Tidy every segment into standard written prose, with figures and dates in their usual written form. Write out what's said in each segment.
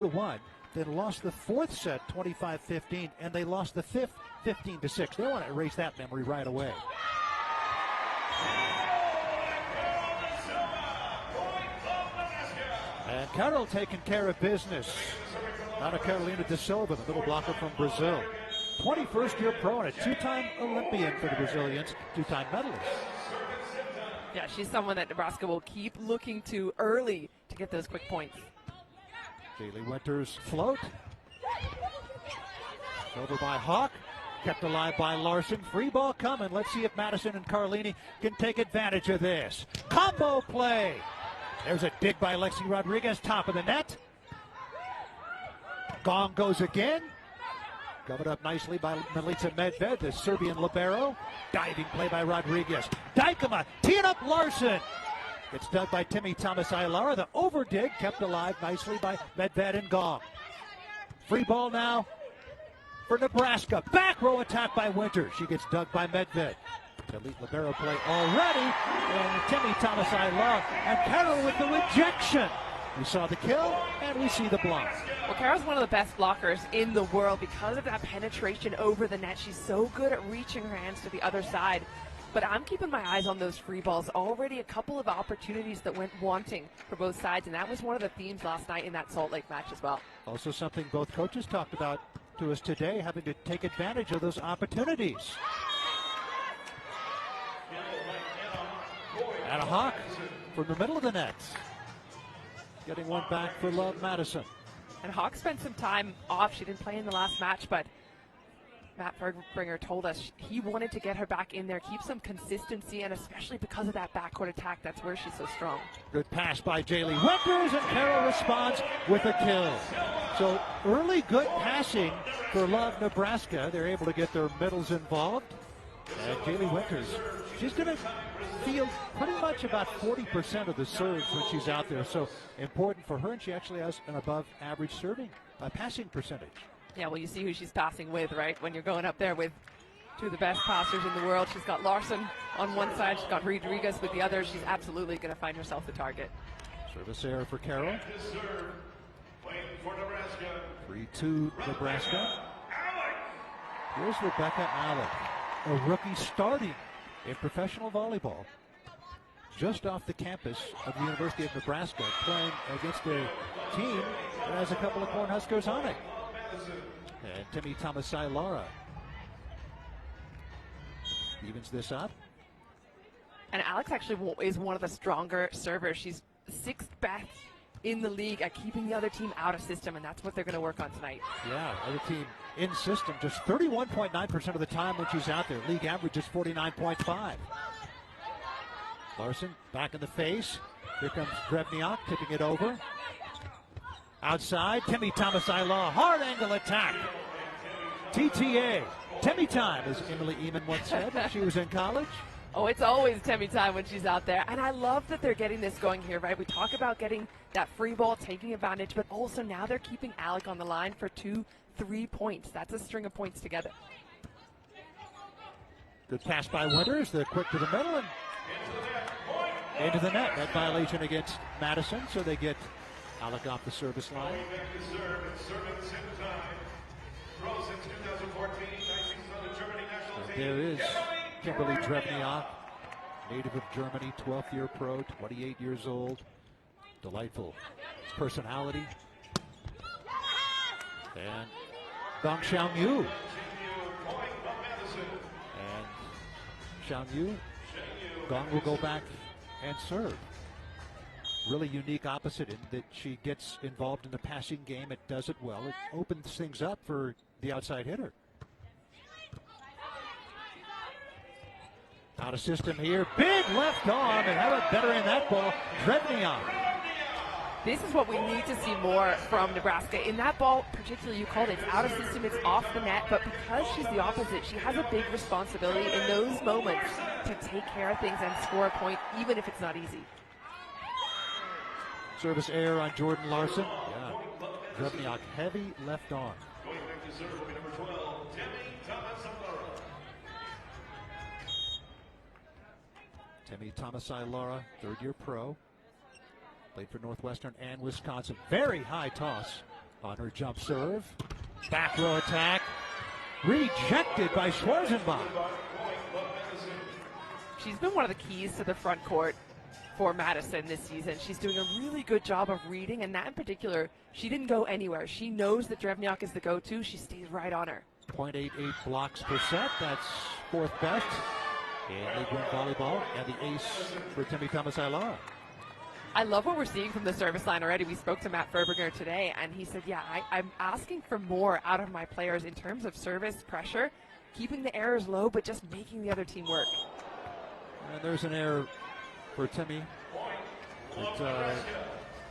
1, then lost the fourth set 25-15, and they lost the fifth 15-6. They want to erase that memory right away. And Carol taking care of business. Ana Carolina de Silva, the middle blocker from Brazil. 21st year pro and a two-time Olympian for the Brazilians, two-time medalist. Yeah, she's someone that Nebraska will keep looking to early to get those quick points. Jaylee Winters float. Over by Hawk. Kept alive by Larson. Free ball coming. Let's see if Madison and Carlini can take advantage of this. Combo play. There's a dig by Lexi Rodriguez, top of the net. Gong goes again. Covered up nicely by Milica Medved, the Serbian libero. Diving play by Rodriguez. Dykema teeing up Larson. Gets dug by Timmy Thomas Aylara. The overdig kept alive nicely by Medved and Gong. Free ball now for Nebraska. Back row attack by Winters. She gets dug by Medved. Elite libero play already. And Timmy Thomas Aylara and Carol with the rejection. We saw the kill, and we see the block. Well, Carol's one of the best blockers in the world because of that penetration over the net. She's so good at reaching her hands to the other side. But I'm keeping my eyes on those free balls. Already a couple of opportunities that went wanting for both sides, and that was one of the themes last night in that Salt Lake match as well. Also something both coaches talked about to us today, having to take advantage of those opportunities. And a Hawk from the middle of the net. Getting one back for LOVB Madison. And Hawk spent some time off. She didn't play in the last match, but Matt Bergbringer told us he wanted to get her back in there, keep some consistency, and especially because of that backcourt attack, that's where she's so strong. Good pass by Jaylee Winters, and Carol responds with a kill. So early good passing for LOVB Nebraska. They're able to get their middles involved. And Jaylee Winters, she's going to field pretty much about 40% of the serves when she's out there. So important for her, and she actually has an above average passing percentage. Yeah, well, you see who she's passing with, right? When you're going up there with two of the best passers in the world. She's got Larson on one side. She's got Rodriguez with the other. She's absolutely going to find herself the target. Service error for Carol. 3-2 Nebraska. Here's Rebecca Alec, a rookie starting in professional volleyball just off the campus of the University of Nebraska, playing against a team that has a couple of Cornhuskers on it. And Timmy Thomas Aylara evens this up. And Alex actually is one of the stronger servers. She's sixth best in the league at keeping the other team out of system, and that's what they're going to work on tonight. Yeah, other team in system just 31.9% of the time when she's out there. League average is 49.5. Larson back in the face. Here comes Drevniak tipping it over. Outside, Timmy Thomas Aylara, hard angle attack. TTA, Timmy time, as Emily Eamon once said when she was in college. Oh, it's always Timmy time when she's out there. And I love that they're getting this going here, right? We talk about getting that free ball, taking advantage, but also now they're keeping Alec on the line for 2-3 points. That's a string of points together. Good pass by Winters, the quick to the middle and into the net. That violation against Madison, so they get Alec off the service line. And there is Kimberly Drevniak, native of Germany, 12th year pro, 28 years old. Delightful personality. And Gong Xiaoyu. And Xiaoyu, Gong will go back and serve. Really unique opposite in that she gets involved in the passing game. It does it well. It opens things up for the outside hitter. Out of system here. Big left arm, and how about better in that ball? Drevniak. This is what we need to see more from Nebraska. In that ball, particularly, you called it, it's out of system, it's off the net, but because she's the opposite, she has a big responsibility in those moments to take care of things and score a point, even if it's not easy. Service error on Jordan Larson. Yeah, Drevniak, heavy left arm. Timmy Thomas Aylara, third-year pro. Played for Northwestern and Wisconsin. Very high toss. On her jump serve. Back row attack. Rejected by Schwarzenbach. She's been one of the keys to the front court for Madison this season. She's doing a really good job of reading, and that in particular, she didn't go anywhere. She knows that Drevniak is the go-to. She stays right on her. 0.88 blocks per set. That's fourth best in League One volleyball, and the ace for Timmy Thomas-Ailara. I love what we're seeing from the service line already. We spoke to Matt Ferberger today, and he said, yeah, I'm asking for more out of my players in terms of service pressure, keeping the errors low, but just making the other team work. And there's an error for Timmy.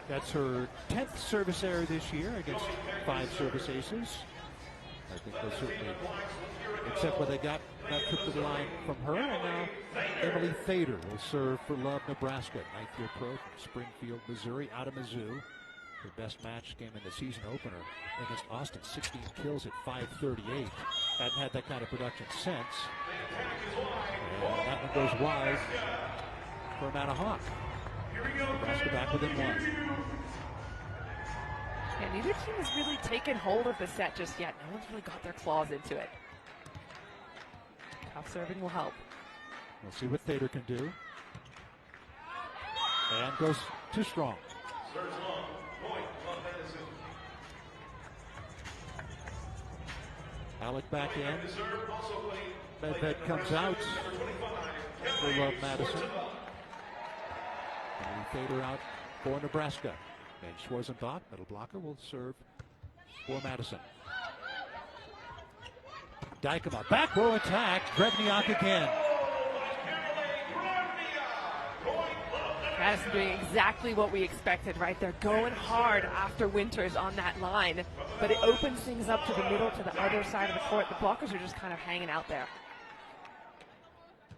That's her 10th service error this year against 5 service aces. I think they'll certainly accept what they got that trip to the line from her. And now Emily Thader will serve for Love Nebraska, 9th year pro from Springfield, Missouri, out of Mizzou. Her best match came in the season opener against Austin, 16 kills at 538. Hadn't had that kind of production since. And that one goes wide for Amanda Hawk. Nebraska back within 1. Yeah, neither team has really taken hold of the set just yet. No one's really got their claws into it. Tough serving will help. We'll see what Thader can do. And goes too strong. Alec back in. Medved comes out for Love Madison. And Thader out for Nebraska. And Schwarzenbach, middle blocker, will serve for Madison. Dykema, back row attack. Drevniak again. Madison doing exactly what we expected, right? They're going hard after Winters on that line, but it opens things up to the middle, to the other side of the court. The blockers are just kind of hanging out there.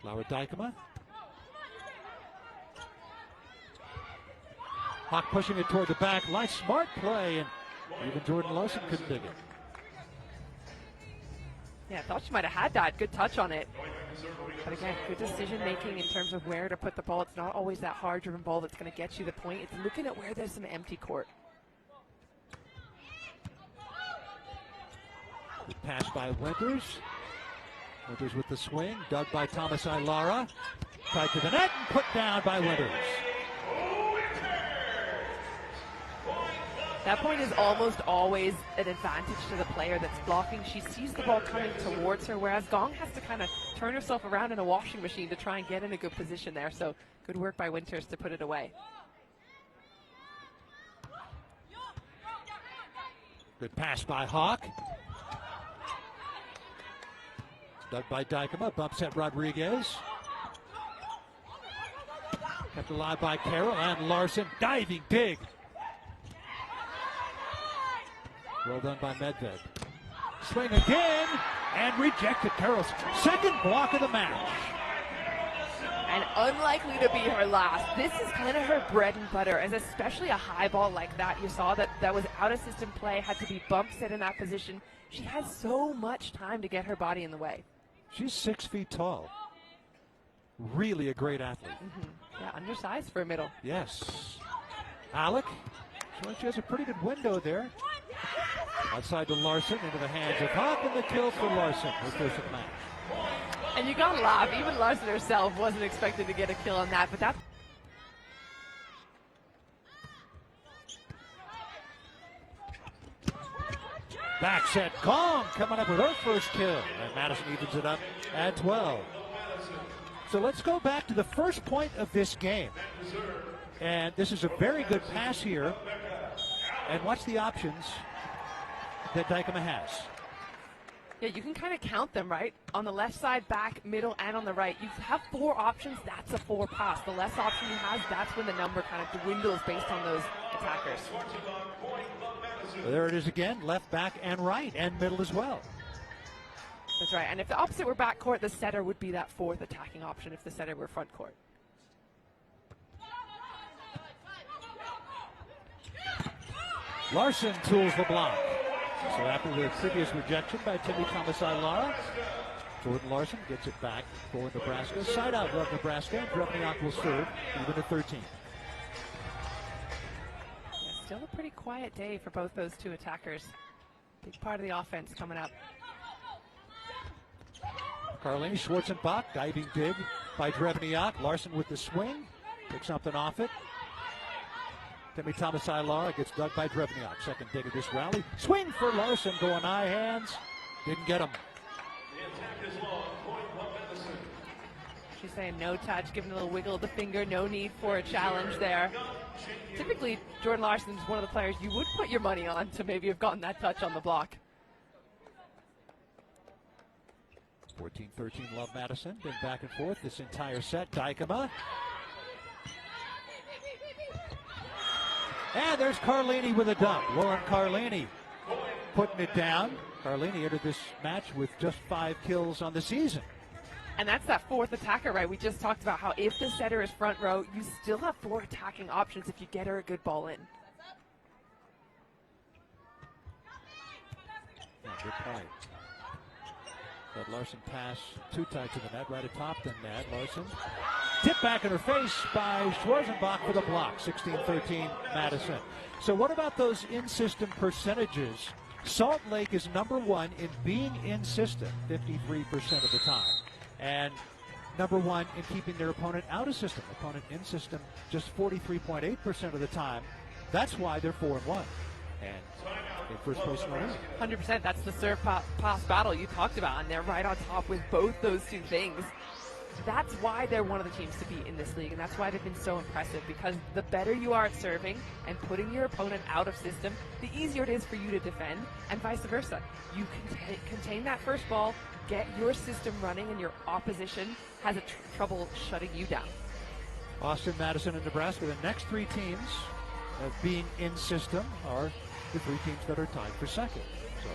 Laura Dykema. Hawk pushing it toward the back line. Smart play, and even Jordan Larson couldn't dig it. Yeah, I thought she might have had that. Good touch on it. But again, good decision making in terms of where to put the ball. It's not always that hard driven ball that's going to get you the point. It's looking at where there's some empty court. Good pass by Winters. Winters with the swing. Dug by Thomas-Ailara. Tied to the net and put down by Winters. That point is almost always an advantage to the player that's blocking. She sees the ball coming towards her, whereas Gong has to kind of turn herself around in a washing machine to try and get in a good position there. So good work by Winters to put it away. Good pass by Hawk. Dug by Dykema. Bumps at Rodriguez. Kept alive by Carroll and Larson. Diving dig. Well done by Medved. Swing again and rejected. Carroll's second block of the match. And unlikely to be her last. This is kind of her bread and butter, as especially a high ball like that. You saw that was out of system play, had to be bump set in that position. She has so much time to get her body in the way. She's 6 feet tall. Really a great athlete. Yeah, undersized for a middle. Yes. Alec, she has a pretty good window there. Outside to Larson, into the hands of Hawk, and the kill for Larson, her first of the match. And you gotta laugh, even Larson herself wasn't expected to get a kill on that, but that's... Back set, Gong coming up with her first kill, and Madison evens it up at 12. So let's go back to the first point of this game. And this is a very good pass here. And watch the options that Dykema has. Yeah, you can kind of count them, right? On the left side, back, middle, and on the right. You have 4 options, that's a 4 pass. The less option you have, that's when the number kind of dwindles based on those attackers. Well, there it is again, left, back, and right, and middle as well. That's right, and if the opposite were back court, the setter would be that 4th attacking option if the setter were front court. Larson tools the block. So after the previous rejection by Timmy Thomas-Ailara, Jordan Larson gets it back for Nebraska. Side out Love Nebraska. Drevniak will serve, even at 13. still a pretty quiet day for both those two attackers. Big part of the offense coming up. Carlini, Schwarzenbach, diving dig by Drevniak. Larson with the swing, picks something off it. Timmy Thomas Ilara gets dug by Drevniak. Second dig of this rally. Swing for Larson, going high hands. Didn't get him. She's saying no touch, giving a little wiggle of the finger, no need for a challenge there. Typically, Jordan Larson is one of the players you would put your money on to maybe have gotten that touch on the block. 14-13 Love Madison. Been back and forth this entire set. Dykema. And there's Carlini with a dunk. Lauren Carlini putting it down. Carlini entered this match with just 5 kills on the season. And that's that fourth attacker, right? We just talked about how if the setter is front row, you still have 4 attacking options if you get her a good ball in. Yeah, good point. Let Larson pass too tight to the net, right atop the net. Larson tipped back in her face by Schwarzenbach for the block. 16-13 Madison. So what about those in-system percentages? Salt Lake is number 1 in being in system 53% of the time. And number 1 in keeping their opponent out of system. Opponent in system just 43.8% of the time. That's why they're 4-1. And in first place in the league. 100%. That's the serve pass battle you talked about, and they're right on top with both those two things. That's why they're one of the teams to beat in this league, and that's why they've been so impressive, because the better you are at serving and putting your opponent out of system, the easier it is for you to defend, and vice versa. You can contain that first ball, get your system running, and your opposition has trouble shutting you down. Boston, Madison, and Nebraska, the next 3 teams being in system are the 3 teams that are tied for second. So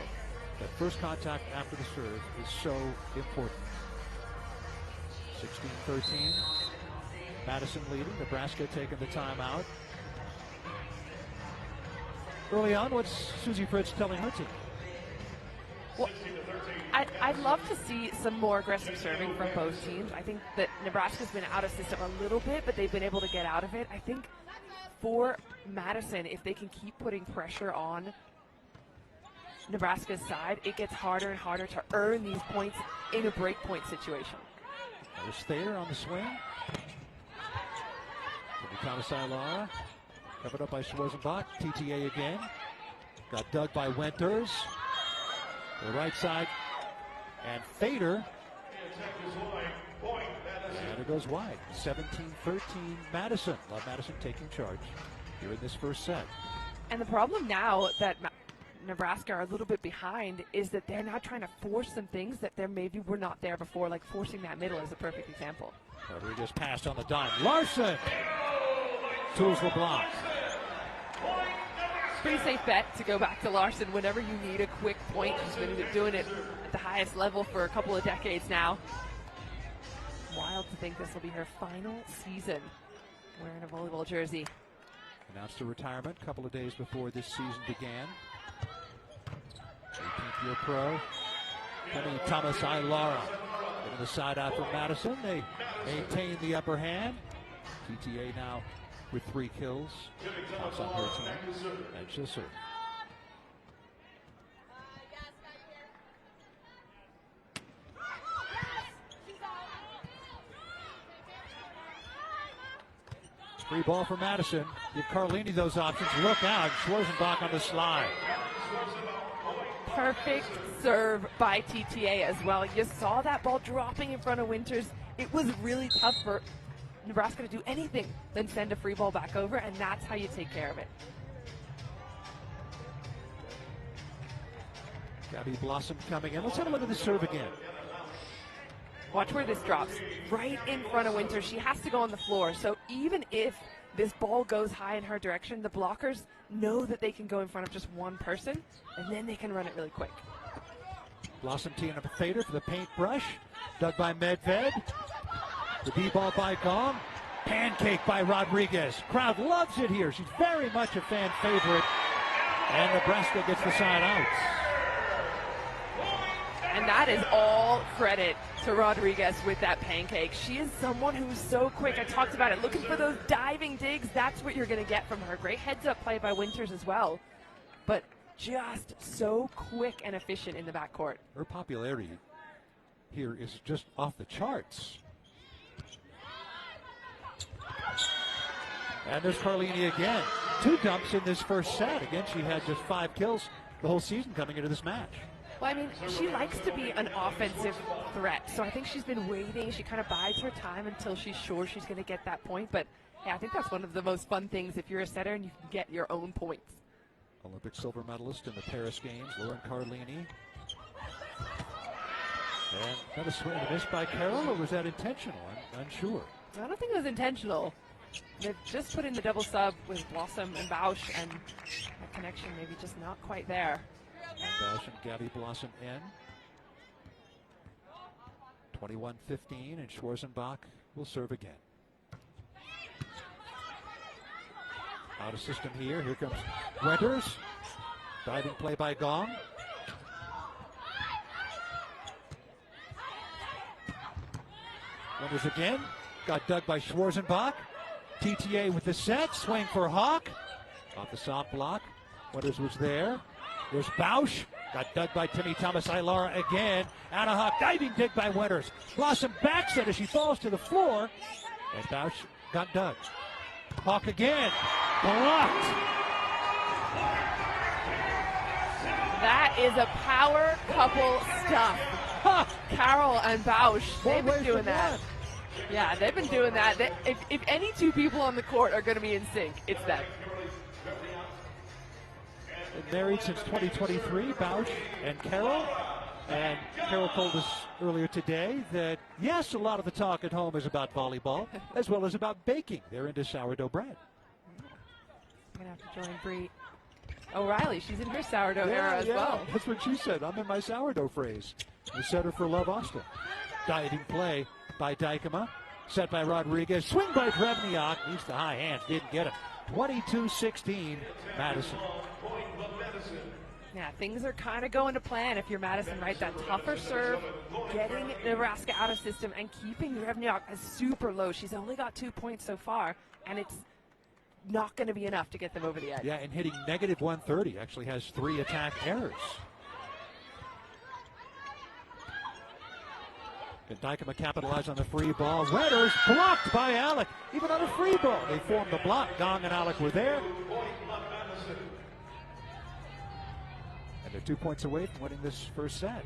that first contact after the serve is so important. 16-13. Madison leading. Nebraska taking the timeout. Early on, what's Susie Fritz telling her team? Well, I'd love to see some more aggressive serving from both teams. I think that Nebraska's been out of system a little bit, but they've been able to get out of it. I think for Madison, if they can keep putting pressure on Nebraska's side, it gets harder and harder to earn these points in a break point situation. There's Thayer on the swing. Thomas Ilara covered up by Schwarzenbach. TTA again. Got dug by Winters. To the right side. And Fader. And it goes wide. 17-13 Madison. Love Madison taking charge here in this first set. And the problem now that Nebraska are a little bit behind is that they're now trying to force some things that there maybe were not there before, like forcing that middle is a perfect example. Rodriguez passed on the dime. Larson tools the block. Pretty safe bet to go back to Larson whenever you need a quick point. She's been doing it at the highest level for a couple of decades now. Wild to think this will be her final season wearing a volleyball jersey. Announced her retirement a couple of days before this season began. 18th year pro. Timmy Thomas Ilara getting the side out from Madison. They maintain the upper hand. TTA now with 3 kills. Thomas on her team. And she'll serve. Free ball for Madison. Give Carlini those options. Look out. Schwarzenbach on the slide. Perfect serve by TTA as well. You saw that ball dropping in front of Winters. It was really tough for Nebraska to do anything than send a free ball back over, and that's how you take care of it. Gabby Blossom coming in. Let's have a look at the serve again. Watch where this drops. Right in front of Winters. She has to go on the floor. So even if this ball goes high in her direction, the blockers know that they can go in front of just one person, and then they can run it really quick. Blossom teeing up a fader for the paintbrush. Dug by Medved. The D-ball by Gong. Pancake by Rodriguez. Crowd loves it here. She's very much a fan favorite. And Nebraska gets the side out. And that is all credit to Rodriguez with that pancake. She is someone who's so quick. I talked about it. Looking for those diving digs. That's what you're going to get from her. Great heads-up play by Winters as well. But just so quick and efficient in the backcourt. Her popularity here is just off the charts. And there's Carlini again. 2 dumps in this first set. Again, she had just 5 kills the whole season coming into this match. Well, I mean, she likes to be an offensive threat, so I think she's been waiting. She kind of bides her time until she's sure she's going to get that point. But, yeah, I think that's one of the most fun things if you're a setter and you can get your own points. Olympic silver medalist in the Paris Games, Lauren Carlini. And that a swing and a miss by Carroll, or was that intentional? I'm unsure. I don't think it was intentional. They've just put in the double sub with Blossom and Bausch, and that connection maybe just not quite there. And Bausch and Gabby Blossom in. 21-15, and Schwarzenbach will serve again. Out of system here. Here comes Winters. Diving play by Gong. Winters again. Got dug by Schwarzenbach. TTA with the set. Swing for Hawk. Off the soft block. Winters was there. There's Bausch. Got dug by Timmy Thomas Ilara again. Anna Hawk diving dig by Winters. Blossom backset as she falls to the floor. And Bausch got dug. Hawk again. Blocked. That is a power couple stuff. Ha! Carroll and Bausch, they've been ways doing to that. one. Yeah, they've been doing that. If any 2 people on the court are going to be in sync, it's them. Been married since 2023, Bausch and Carroll. And Carroll told us earlier today that, yes, a lot of the talk at home is about volleyball, as well as about baking. They're into sourdough bread. I'm going to have to join Bree O'Reilly. She's in her sourdough era as well. That's what she said. I'm in my sourdough phrase. The setter for Love Austin. Diving play by Dykema. Set by Rodriguez. Swing by Drevniak. Needs the high hands. Didn't get it. 22-16, Madison. Yeah, things are kind of going to plan if you're Madison, right? That tougher serve, getting Nebraska out of system, and keeping Drevniak as super low. She's only got 2 points so far, and it's not going to be enough to get them over the edge. Yeah, and hitting negative 130. Actually has 3 attack errors. Can Dykema capitalize on the free ball? Winters blocked by Alec. Even on a free ball, they formed the block. Gong and Alec were there. And they're 2 points away from winning this first set.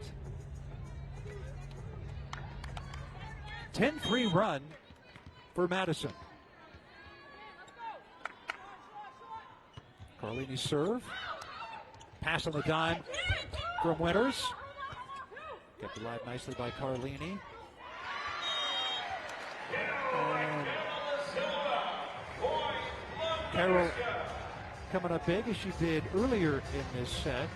10-3 run for Madison. Carlini serve. Pass on the dime from Winters. Kept alive nicely by Carlini. And Carroll coming up big as she did earlier in this set.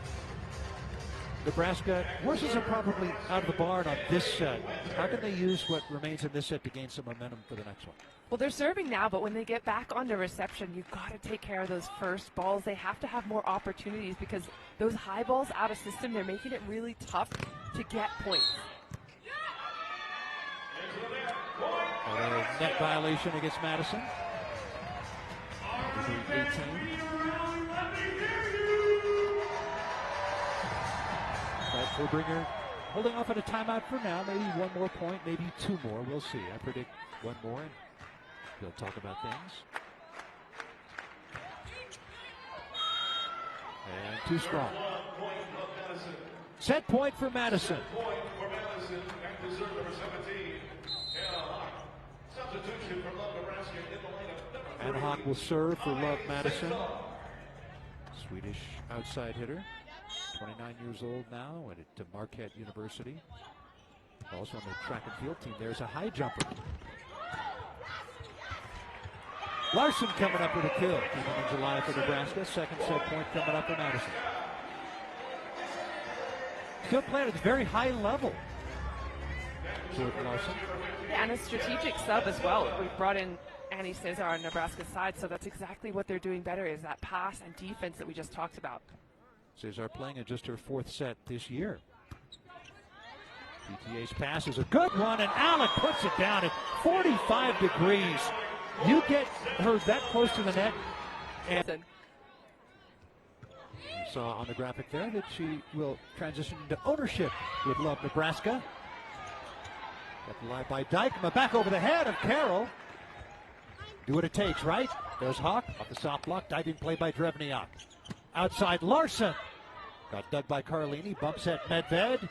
Nebraska, horses are probably out of the barn on this set. How can they use what remains in this set to gain some momentum for the next one? Well, they're serving now, but when they get back onto reception, you've got to take care of those first balls. They have to have more opportunities because those high balls out of system, they're making it really tough to get points. A net violation against Madison. 18. But we'll bring her holding off on a timeout for now. Maybe 1 more point, maybe 2 more. We'll see. I predict 1 more, and we'll talk about things. And 2 strong. Set point for Madison. Anna Hawk will serve for Love Madison. Swedish outside hitter. 29 years old now, and at Marquette University. Also on the track and field team, there's a high jumper. Larson coming up with a kill. Came in July for Nebraska. Second set point coming up for Madison. Still playing at a very high level. Jordan Larson. Yeah, and a strategic sub as well. We've brought in Annie Cesar on Nebraska's side, so that's exactly what they're doing better, is that pass and defense that we just talked about. Cesar playing in just her 4th set this year. PTA's pass is a good one, and Alec puts it down at 45 degrees. You get her that close to the net, and you saw on the graphic there that she will transition into ownership with Love Nebraska. Got the line by Dykema, back over the head of Carroll. Do what it takes, right? There's Hawk off the soft block, diving play by Drevniak. Outside Larson. Got dug by Carlini, bumps at Medved.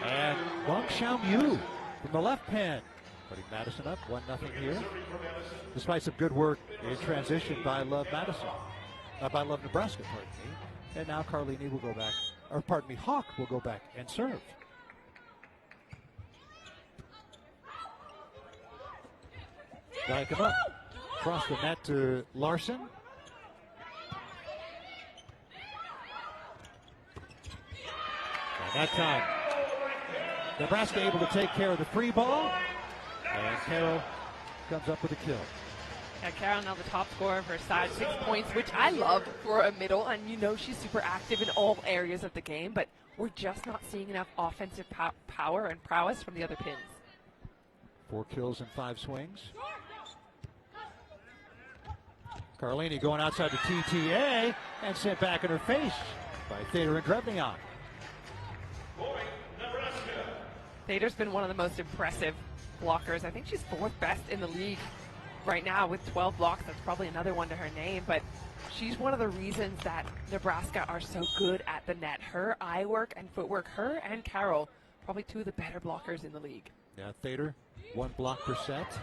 And Wang Xiaomu from the left pin. Putting Madison up, 1-0 here. Despite some good work in transition by Love Madison. By Love Nebraska, pardon me. And now Carlini will go back, or pardon me, Hawk will go back and serve. Dykema up. Across the net to Larson. And that time, Nebraska able to take care of the free ball. And Carroll comes up with a kill. Yeah, Carroll now the top scorer of her side, 6 points, which I love for a middle. And you know she's super active in all areas of the game, but we're just not seeing enough offensive power and prowess from the other pins. 4 kills and 5 swings. Carlini going outside the TTA and sent back in her face by Thader and Drevniak. Thader's been one of the most impressive blockers. I think she's 4th best in the league right now with 12 blocks. That's probably another one to her name, but she's one of the reasons that Nebraska are so good at the net. Her eye work and footwork, her and Carroll, probably 2 of the better blockers in the league. Yeah, Thader, 1 block per set.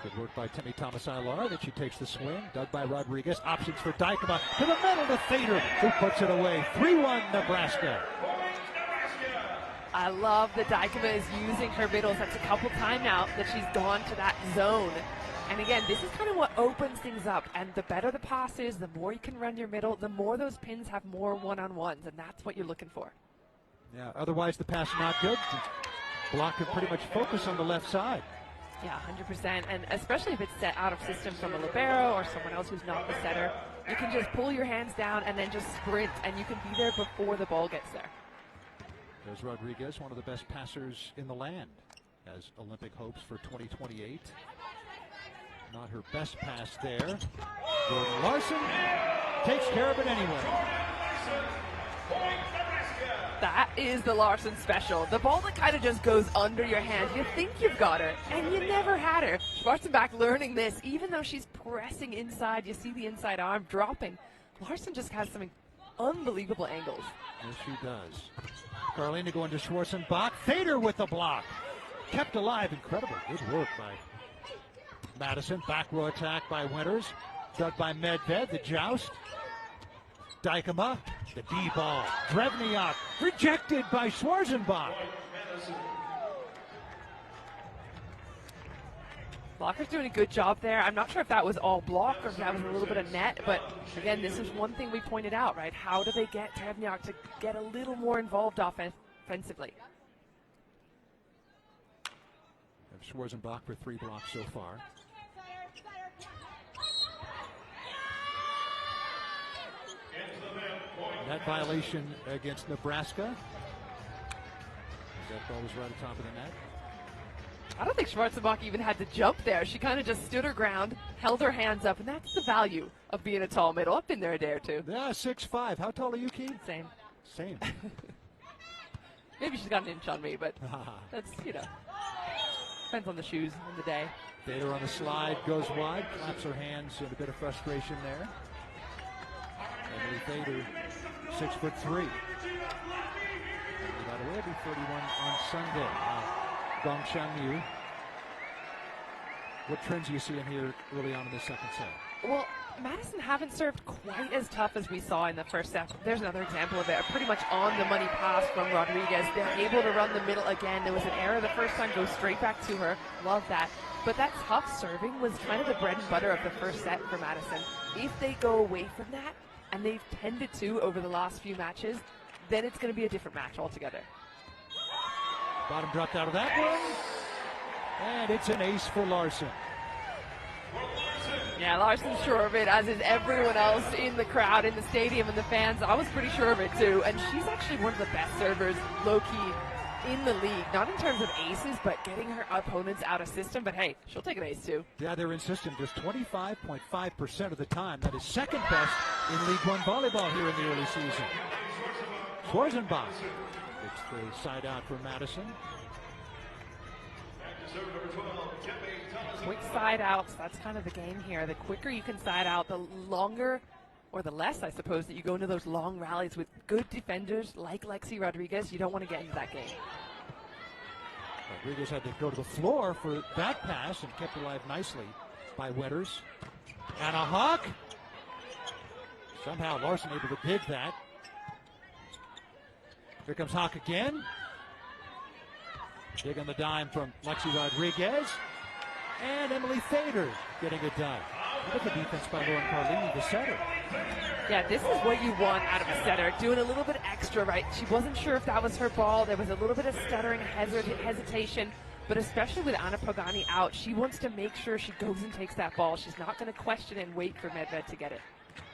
Good work by Timmy Thomas-Ilar. Then she takes the swing. Dug by Rodriguez. Options for Dykema. To the middle to Thader, who puts it away. 3-1 Nebraska. I love that Dykema is using her middles. That's a couple times now that she's gone to that zone. And again, this is kind of what opens things up. And the better the pass is, the more you can run your middle, the more those pins have more one-on-ones. And that's what you're looking for. Yeah, otherwise the pass not good. Block can pretty much focus on the left side. Yeah, 100%. And especially if it's set out of system from a libero or someone else who's not the setter, you can just pull your hands down and then just sprint, and you can be there before the ball gets there. There's Rodriguez, one of the best passers in the land, has Olympic hopes for 2028. Not her best pass there. Jordan Larson takes care of it anyway. That is the Larson special. The ball that kind of just goes under your hand. You think you've got her, and you never had her. Schwarzenbach learning this, even though she's pressing inside. You see the inside arm dropping. Larson just has some unbelievable angles. Yes, she does. Carlini going to Schwarzenbach. Thader with the block. Kept alive. Incredible. Good work by Madison. Back row attack by Winters. Dug by Medved. The joust. Dykema. The D-ball. Drevniak. Rejected by Schwarzenbach. Blocker's doing a good job there. I'm not sure if that was all block or if that was a little bit of net, but again, this is one thing we pointed out, right? How do they get Drevniak to get a little more involved offensively? Schwarzenbach for 3 blocks so far. Net violation against Nebraska. That ball was right atop of the net. I don't think Schwarzenbach even had to jump there. She kind of just stood her ground, held her hands up, and that's the value of being a tall middle. I've been there a day or two. Yeah, 6'5". How tall are you, Keith? Same. Same. Maybe she's got an inch on me, but that's, depends on the shoes and the day. Thader on the slide, goes wide, claps her hands in a bit of frustration there. Emily Thader, 6'3". And by the way, it'll be 31 on Sunday. Gong Xiangyu. What trends are you seeing here early on in the second set? Well, Madison haven't served quite as tough as we saw in the first set. There's another example of it. A pretty much on-the-money pass from Rodriguez. They're able to run the middle again. There was an error the first time, goes straight back to her. Love that. But that tough serving was kind of the bread and butter of the first set for Madison. If they go away from that, and they've tended to over the last few matches, then it's going to be a different match altogether. Bottom dropped out of that one. And it's an ace for Larson. Yeah, Larson's sure of it, as is everyone else in the crowd, in the stadium, and the fans. I was pretty sure of it, too. And she's actually one of the best servers, low-key, in the league. Not in terms of aces, but getting her opponents out of system. But, hey, she'll take an ace, too. Yeah, they're in system just 25.5% of the time. That is second best in League One volleyball here in the early season. Schwarzenbach gets the side out for Madison. Quick side outs, that's kind of the game here. The quicker you can side out, the longer, or the less, I suppose, that you go into those long rallies with good defenders like Lexi Rodriguez. You don't want to get into that game. Rodriguez had to go to the floor for that pass and kept alive nicely by Winters. And a hawk. Somehow Larson able to dig that. Here comes Hawk again. Dig on the dime from Lexi Rodriguez. And Emily Fader getting it done. Look at the defense by Lauren Carlini, the setter. Yeah, this is what you want out of a setter. Doing a little bit extra, right? She wasn't sure if that was her ball. There was a little bit of stuttering, hesitation. But especially with Anna Pagani out, she wants to make sure she goes and takes that ball. She's not going to question and wait for Medved to get it.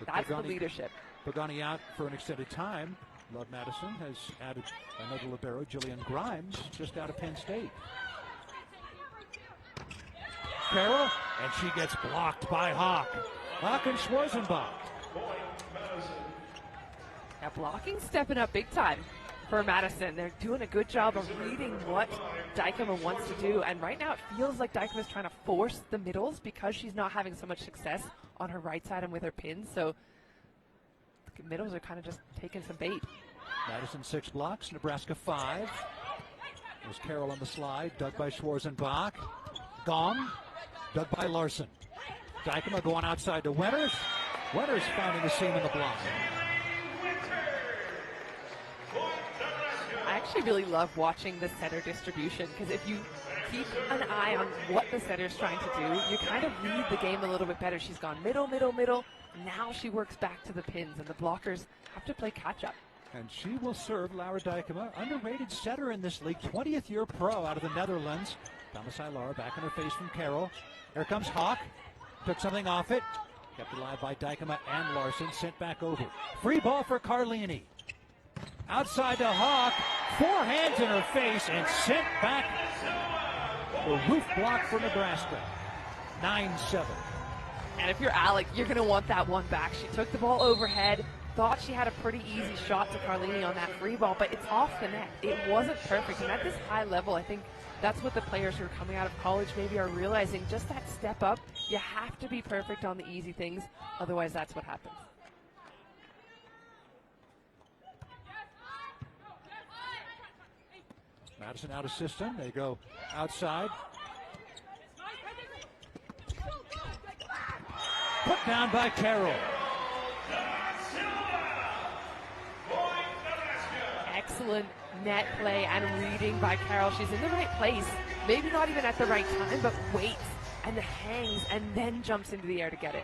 That's the leadership. Pagani out for an extended time. LOVB Madison has added another libero, Jillian Grimes, just out of Penn State. Carroll, and she gets blocked by Hawk. Hawk and Schwarzenbach. Yeah, blocking stepping up big time for Madison. They're doing a good job of reading what Dykema wants to do. And right now it feels like Dykema's trying to force the middles because she's not having so much success on her right side and with her pins. So the middles are kind of just taking some bait. Madison 6 blocks, Nebraska 5. There's Carroll on the slide, dug by Schwarzenbach. Gong, dug by Larson. Dykema going outside to Winters. Winters finding the seam in the block. I actually really love watching the setter distribution, because if you keep an eye on what the setter's trying to do, you kind of read the game a little bit better. She's gone middle, middle, middle. Now she works back to the pins, and the blockers have to play catch-up. And she will serve Laura Dykema, underrated setter in this league, 20th year pro out of the Netherlands. Thomas Ilara back in her face from Carroll. Here comes Hawk. Took something off it. Kept alive by Dykema and Larson. Sent back over. Free ball for Carlini. Outside to Hawk. 4 hands in her face and sent back. The roof block for Nebraska. 9-7. And if you're Alec, you're going to want that one back. She took the ball overhead. Thought she had a pretty easy shot to Carlini on that free ball, but it's off the net. It wasn't perfect. And at this high level, I think that's what the players who are coming out of college maybe are realizing. Just that step up, you have to be perfect on the easy things. Otherwise, that's what happens. Madison out of system. They go outside. Put down by Carroll. Excellent net play and reading by Carroll. She's in the right place. Maybe not even at the right time, but waits and hangs and then jumps into the air to get it.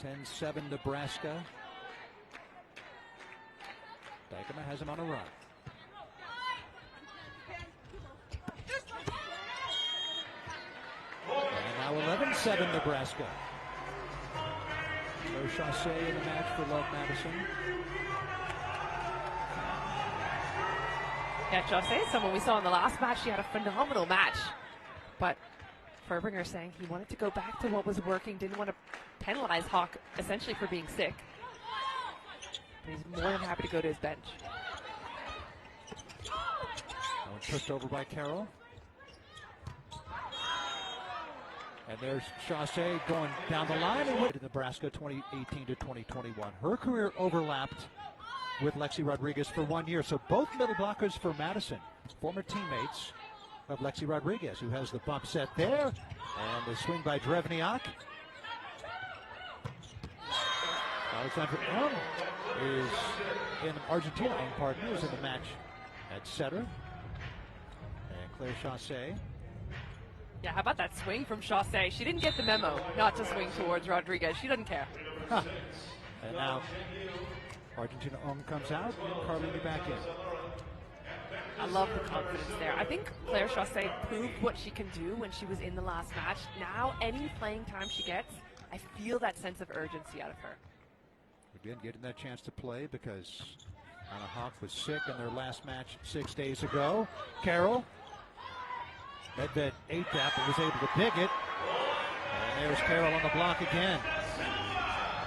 10-7 Nebraska. Dykema has him on a run. And now 11-7 Nebraska. No Chassé in the match for LOVB Madison. Yeah, Chassé is someone we saw in the last match. She had a phenomenal match. But Furbringer saying he wanted to go back to what was working, didn't want to penalize Hawk essentially for being sick. But he's more than happy to go to his bench. That one pushed over by Carroll. And there's Chassé going down the line and went to Nebraska 2018 to 2021. Her career overlapped with Lexi Rodriguez for 1 year. So both middle blockers for Madison, former teammates of Lexi Rodriguez, who has the bump set there. And the swing by Drevniak. Alexandra M is in Argentina, and partner is in the match at setter. And Claire Chassé. Yeah, how about that swing from Chassé? She didn't get the memo not to swing towards Rodriguez. She doesn't care. Huh. And now Argentina comes out, and Carlini back in. I love the confidence there. I think Claire Chaussee proved what she can do when she was in the last match. Now, any playing time she gets, I feel that sense of urgency out of her. Again, getting that chance to play because Anna Hawk was sick in their last match 6 days ago. Carroll, Medved ate that but was able to pick it. And there's Carroll on the block again.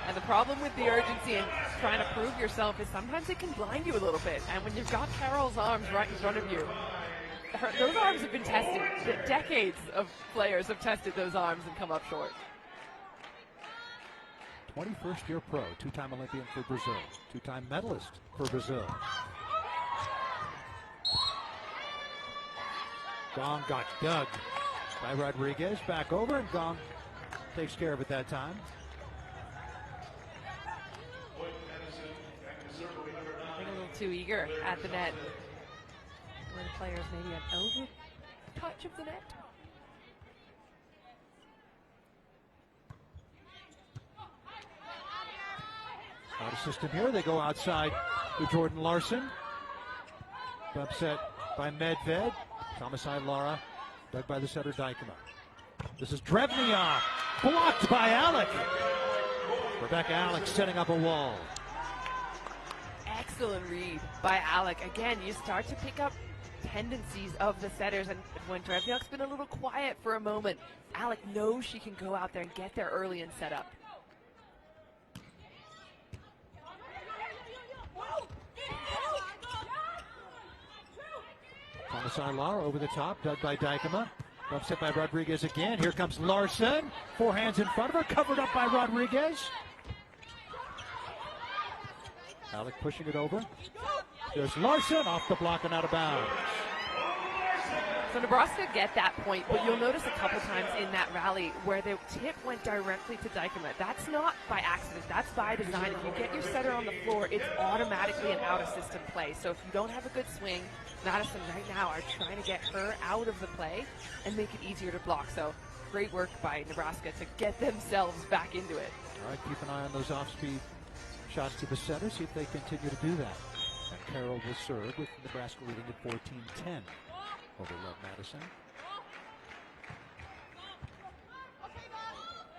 And the problem with the urgency and trying to prove yourself is sometimes it can blind you a little bit. And when you've got Carroll's arms right in front of you, those arms have been tested. Decades of players have tested those arms and come up short. 21st year pro, two-time Olympian for Brazil, two-time medalist for Brazil. Gong got dug by Rodriguez. Back over, and Gong takes care of it that time. I think a little too eager at the net. Where the players maybe an over touch of the net. Out of system here. They go outside to Jordan Larson. Upset by Medved. Thomas Lara dug by the setter Dykema. This is Drevniak. Blocked by Alec. Rebecca Alec setting up a wall. Excellent read by Alec. Again, you start to pick up tendencies of the setters, and when Drevniak's been a little quiet for a moment, Alec knows she can go out there and get there early and set up. Thomas Lara over the top, dug by Dykema. Upset by Rodriguez again. Here comes Larson. Four hands in front of her, covered up by Rodriguez. Alec pushing it over. There's Larson off the block and out of bounds. So Nebraska get that point, but you'll notice a couple times in that rally where the tip went directly to Dykema. That's not by accident, that's by design. If you get your setter on the floor, it's automatically an out-of-system play. So if you don't have a good swing, Madison right now are trying to get her out of the play and make it easier to block. So great work by Nebraska to get themselves back into it. All right, keep an eye on those off-speed shots to the center, see if they continue to do that. And Carroll will serve with Nebraska leading at 14-10 over Love Madison.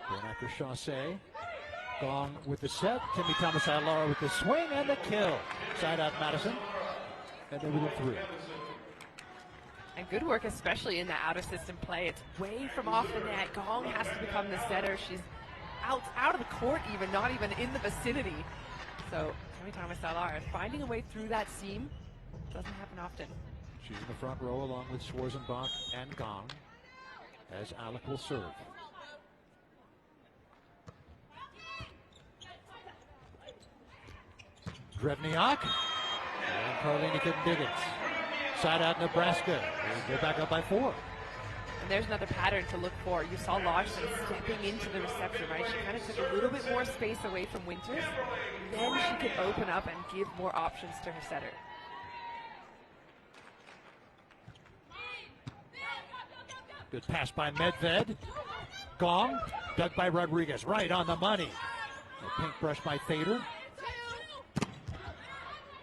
Going after Chaussee. Gong with the set. Timmy Thomas Lara with the swing and the kill. Side out Madison. And they're within three. And good work, especially in the out-of-system play. It's way from off the net. Gong has to become the setter. She's out of the court even, not even in the vicinity. So Timmy Thomas Lara finding a way through that seam doesn't happen often. She's in the front row along with Schwarzenbach and Gong as Alec will serve. Drevniak. And Carlini couldn't dig it. Side out Nebraska. They go back up by 4. And there's another pattern to look for. You saw Larson stepping into the reception, right? She kind of took a little bit more space away from Winters. Then she could open up and give more options to her setter. Good pass by Medved. Gong, dug by Rodriguez, right on the money. A pink brush by Thader.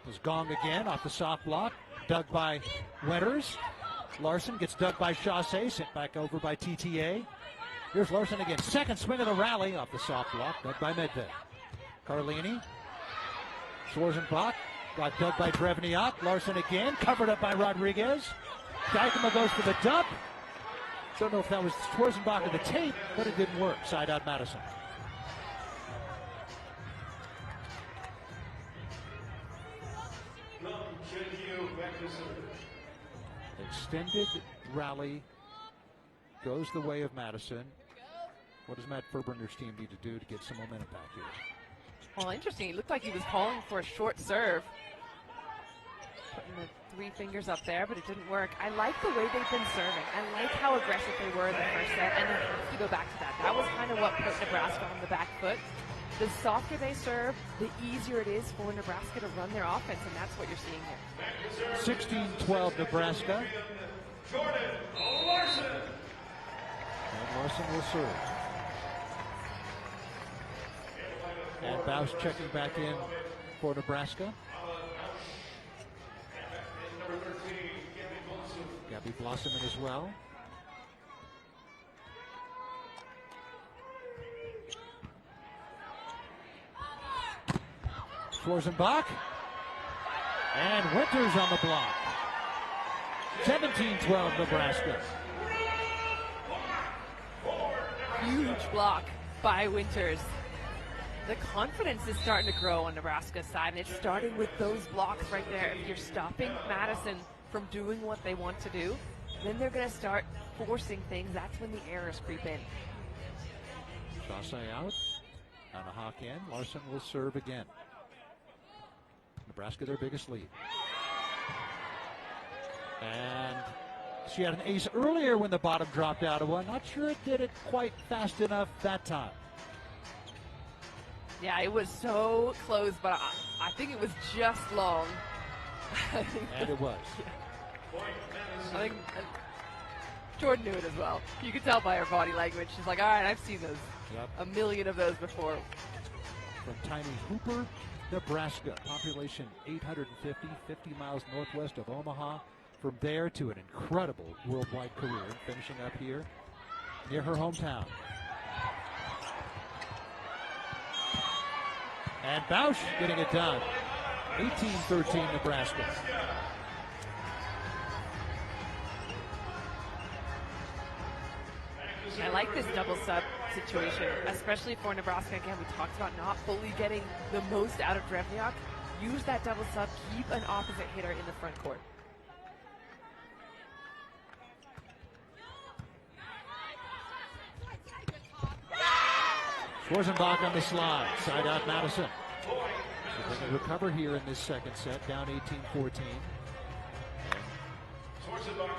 There's Gong again off the soft block, dug by Winters. Larson gets dug by Chaussee, sent back over by TTA. Here's Larson again, second swing of the rally off the soft block, dug by Medved. Carlini, Schwarzenbach, got dug by Drevniak. Larson again, covered up by Rodriguez. Dykema goes for the dump. Don't know if that was Schwarzenbach or the tape, but it didn't work. Side out Madison. Extended rally goes the way of Madison. What does Matt Ferbringer's team need to do to get some momentum back here? Well, interesting. It looked like he was calling for a short serve. Putting the 3 fingers up there, but it didn't work. I like the way they've been serving. I like how aggressive they were in the first set, and I have to go back to that. That was kind of what put Nebraska on the back foot. The softer they serve, the easier it is for Nebraska to run their offense, and that's what you're seeing here. 16-12 Nebraska. Jordan Larson. And Larson will serve. And Baus checking back in for Nebraska. Number 13. Abby Blossomin as well. Schwarzenbach. And Winters on the block. 17-12 Nebraska. Huge block by Winters. The confidence is starting to grow on Nebraska's side, and it's starting with those blocks right there. If you're stopping Madison from doing what they want to do, then they're going to start forcing things. That's when the errors creep in. Chaussee out. On a hawk in. Larson will serve again. Nebraska their biggest lead. And she had an ace earlier when the bottom dropped out of one. Not sure it did it quite fast enough that time. Yeah, it was so close, but I think it was just long. And it was. Yeah. I think Jordan knew it as well. You could tell by her body language. She's like, all right, I've seen those. Yep. A million of those before. From tiny Hooper, Nebraska. Population 850, 50 miles northwest of Omaha. From there to an incredible worldwide career, finishing up here near her hometown. And Bausch getting it done. 18-13 Nebraska. I like this double sub situation, especially for Nebraska. Again, we talked about not fully getting the most out of Drevniak. Use that double sub, keep an opposite hitter in the front court. Schwarzenbach on the slide. Side out Madison. So they can recover here in this second set, down 18-14.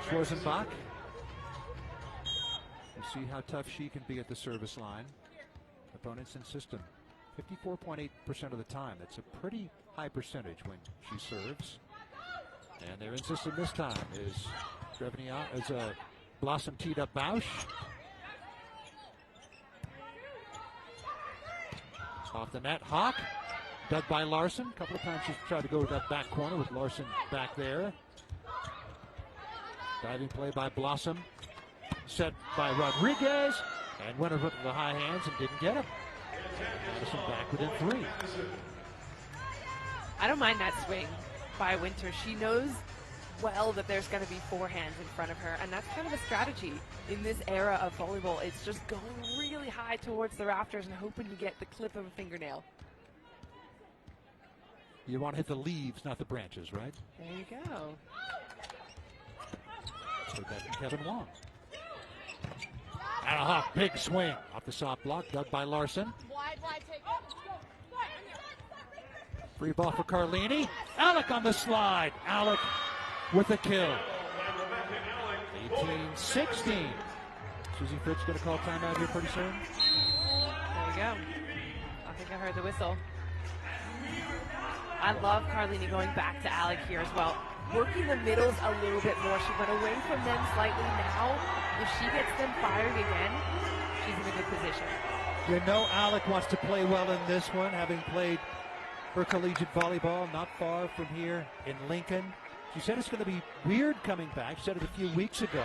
Schwarzenbach. You see how tough she can be at the service line. Opponents insist on 54.8% of the time. That's a pretty high percentage when she serves. And their insistent this time is Blossom teed up Bausch. Off the net, Hawk, dug by Larson. A couple of times she's tried to go to that back corner with Larson back there. Diving play by Blossom. Set by Rodriguez. And went over to the high hands and didn't get him. Madison back within 3. I don't mind that swing by Winter. She knows well that there's going to be 4 hands in front of her, and that's kind of a strategy in this era of volleyball. It's just going really high towards the rafters and hoping to get the clip of a fingernail. You want to hit the leaves, not the branches, right? There you go. So that from Kevin Wong. And a Hawk, big swing off the soft block, dug by Larson. Wide, take it. Free ball for Carlini. Alec on the slide. Alec with a kill. 18-16. Susie Fritz going to call timeout here pretty soon. There you go. I think I heard the whistle. I love Carlini going back to Alec here as well. Working the middles a little bit more. She went away from them slightly. Now, if she gets them firing again, she's in a good position. You know Alec wants to play well in this one, having played her collegiate volleyball not far from here in Lincoln. She said it's going to be weird coming back. She said it a few weeks ago,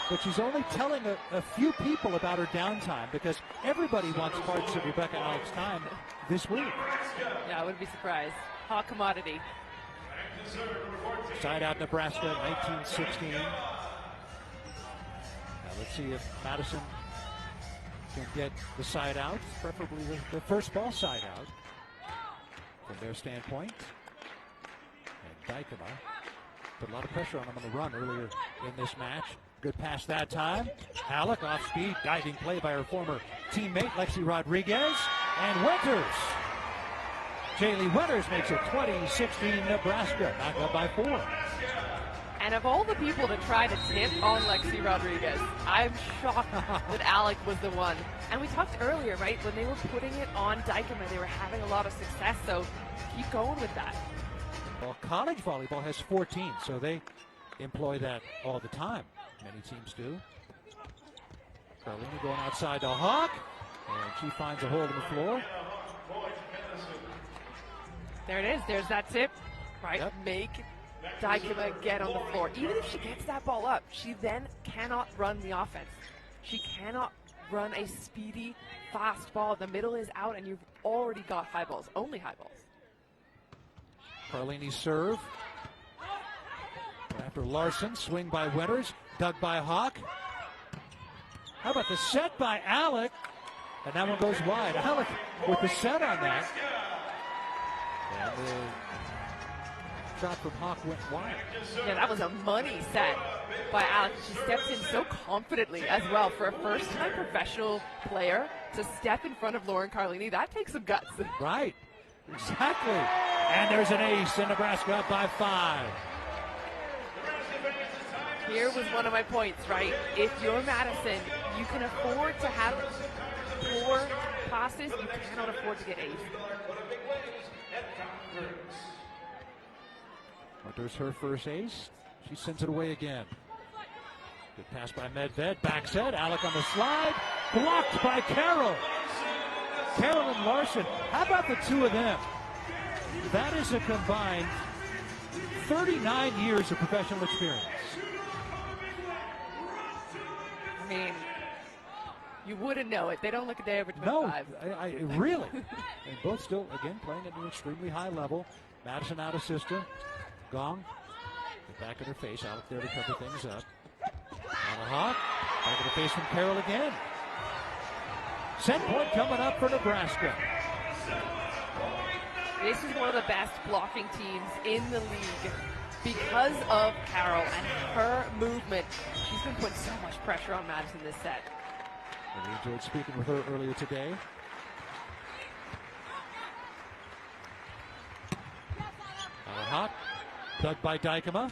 but she's only telling a few people about her downtime because everybody wants parts of Rebecca Alec's time this week. Yeah, I wouldn't be surprised. Hot commodity. Side out Nebraska, 19-16. Now let's see if Madison can get the side out, preferably the first ball side out from their standpoint. And Dykema put a lot of pressure on him on the run earlier in this match. Good pass that time. Alec off speed, diving play by her former teammate Lexi Rodriguez. And Winters. Jaylee Winters makes it 20-16 Nebraska, back up by 4. And of all the people to try to tip on Lexi Rodriguez, I'm shocked that Alec was the one. And we talked earlier, right, when they were putting it on Dykema, they were having a lot of success, so keep going with that. Well, college volleyball has 14, so they employ that all the time. Many teams do. Carlini going outside to Hawk, and she finds a hole in the floor. There it is. There's that tip. Right. Yep. Make Dykema get on the floor. Even if she gets that ball up, she then cannot run the offense. She cannot run a speedy, fast ball. The middle is out, and you've already got high balls, only high balls. Carlini serve. After Larson, swing by Winters, dug by Hawk. How about the set by Alec? And that one goes wide. Alec with the set on that. And the shot from Hawk went wide. Yeah, that was a money set by Alec. She steps in so confidently as well. For a first-time professional player to step in front of Lauren Carlini, that takes some guts. Right. Exactly. And there's an ace, and Nebraska up by 5. Here was one of my points, right? If you're Madison, you can afford to have poor passes. You cannot afford to get ace. There's her first ace. She sends it away again. Good pass by Medved. Back set. Alec on the slide. Blocked by Carroll. Carroll and Larson. How about the two of them? That is a combined 39 years of professional experience. I mean, you wouldn't know it. They don't look a day over 25. No, really. And both still, again, playing at an extremely high level. Madison out of system. Gong. Back in her face. Alec there to cover things up. On a Hawk. Back in her face from Carroll again. Set point coming up for Nebraska. This is one of the best blocking teams in the league because of Carroll and her movement. She's been putting so much pressure on Madison this set. And we enjoyed speaking with her earlier today. Hot. Dug by Dykema.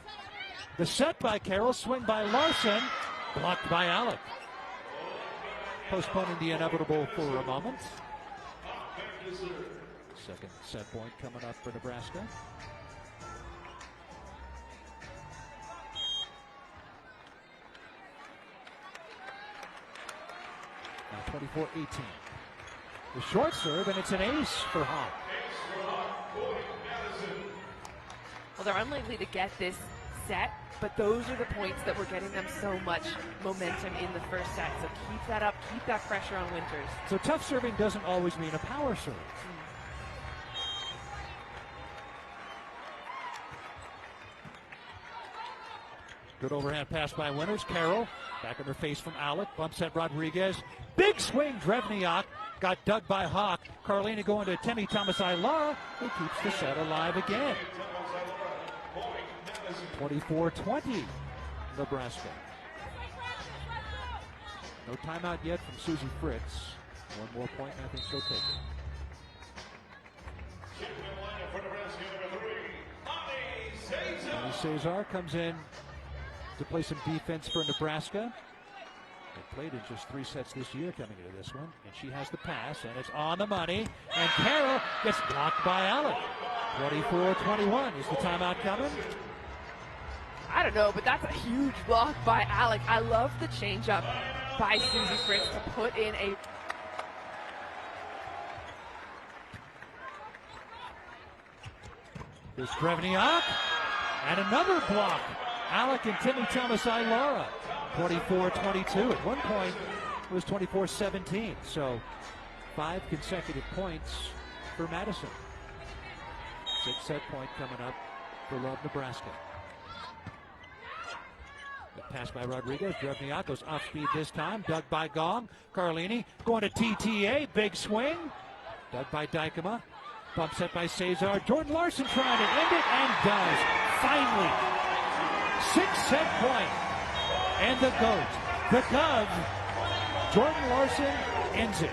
The set by Carroll. Swing by Larson. Blocked by Alec. Postponing the inevitable for a moment. Second set point coming up for Nebraska. Now 24-18. The short serve, and it's an ace for Hawk. Well, they're unlikely to get this set, but those are the points that were getting them so much momentum in the first set. So keep that up, keep that pressure on Winters. So tough serving doesn't always mean a power serve. Good overhand pass by Winters. Carroll back in her face from Alec. Bumps at Rodriguez. Big swing, Drevniak. Got dug by Hawk. Carlini going to Temi Thomas-Ailara, who keeps the set alive again. 24-20, Nebraska. No timeout yet from Susie Fritz. One more point, and I think she'll take it. Annie Cesar comes in to play some defense for Nebraska. They played in just 3 sets this year coming into this one. And she has the pass, and it's on the money. And Carroll gets blocked by Alec. 24-21. Is the timeout coming? I don't know, but that's a huge block by Alec. I love the changeup by Susie Fritz to put in a... There's Drevniak. And another block. Alec and Temi Thomas-Ailara. 24-22. At one point, it was 24-17. So 5 consecutive points for Madison. 6-set point coming up for Love, Nebraska. The pass by Rodriguez. Drevniak goes off speed this time. Dug by Gong. Carlini going to TTA. Big swing. Dug by Dykema. Bump set by Cesar. Jordan Larson trying to end it and does. Finally. 6-set point. And the GOAT, the Gov, Jordan Larson ends it.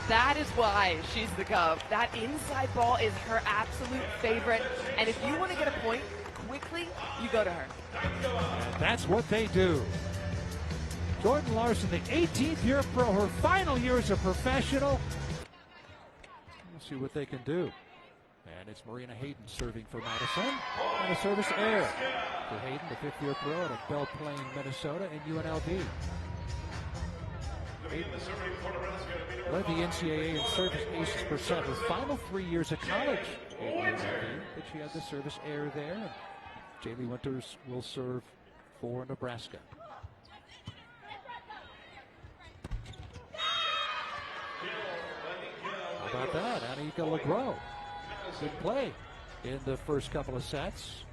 That is why she's the Gov. That inside ball is her absolute favorite. And if you want to get a point quickly, you go to her. And that's what they do. Jordan Larson, the 18th year pro, her final year as a professional. We'll see what they can do. And it's Marina Hayden serving for Madison. And a service error for Hayden, the 5th-year pro at Belle Plaine, Minnesota, and UNLV. Hayden led the NCAA in service aces percent her final 3 years of college. But she had the service error there. And Jamie Winters will serve for Nebraska. How about that? Anika LeGros. Good play in the first couple of sets.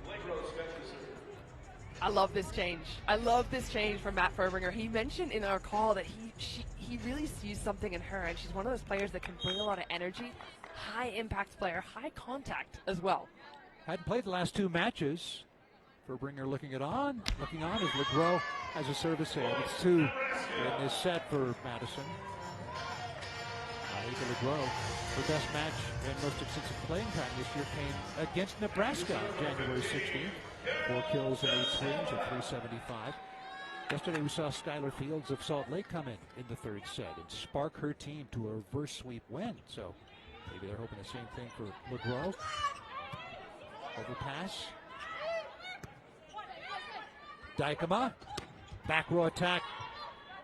I love this change. I love this change from Matt Furbringer. He mentioned in our call that he really sees something in her, and she's one of those players that can bring a lot of energy, high impact player, high contact as well. Hadn't played the last two matches. Furbringer looking on as LeGros has a service here. It's two in this set for Madison. Anika LeGros, her best match and most extensive playing time this year came against Nebraska on January 16th. 4 kills and 8 swings at 375. Yesterday we saw Skylar Fields of Salt Lake come in the third set and spark her team to a reverse sweep win. So maybe they're hoping the same thing for LeGros. Overpass. Dykema. Back row attack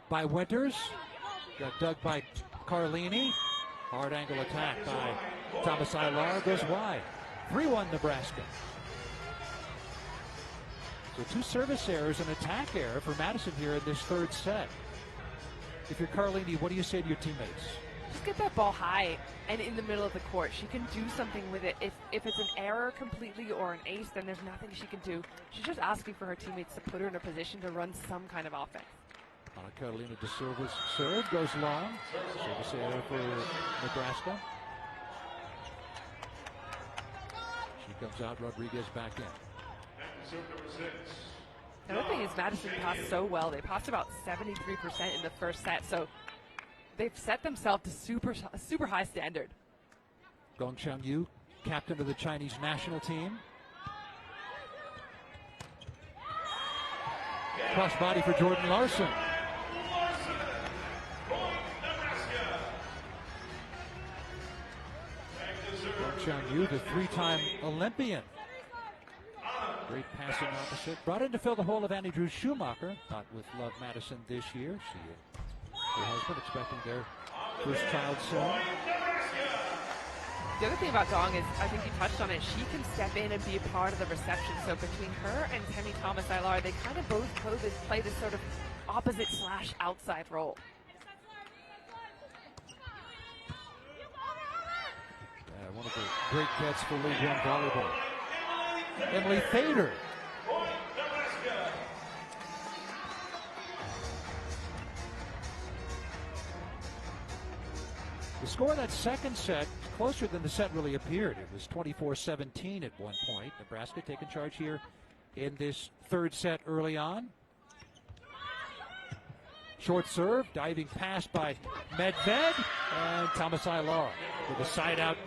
by Winters. Got dug by Carlini. Hard angle attack by Thomas Ilar. Goes wide. 3-1 Nebraska. So 2 service errors and attack error for Madison here in this third set. If you're Carlini, what do you say to your teammates? Just get that ball high and in the middle of the court. She can do something with it. If it's an error completely or an ace, then there's nothing she can do. She's just asking for her teammates to put her in a position to run some kind of offense. Carolina de Silva's serve goes long. Service error for Nebraska. She comes out, Rodriguez back in. The other thing is Madison passed so well. They passed about 73% in the first set, so they've set themselves to a super high standard. Gongchang Yu, captain of the Chinese national team. Cross body for Jordan Larson. Gongchang Yu, the 3-time Olympian. Great passing opposite. Brought in to fill the hole of Annie Drew Schumacher. Not with Love Madison this year. She and her husband expecting their first child soon. The other thing about Dong is, I think you touched on it, she can step in and be a part of the reception. So between her and Temi Thomas Ilar, they kind of both play this sort of opposite / outside role. One of the great gets for League One volleyball. Emily Fader. The score of that second set closer than the set really appeared. It was 24-17 at one point. Nebraska taking charge here in this third set early on. Short serve, diving pass by Medved, and Thomas Ilar with a side out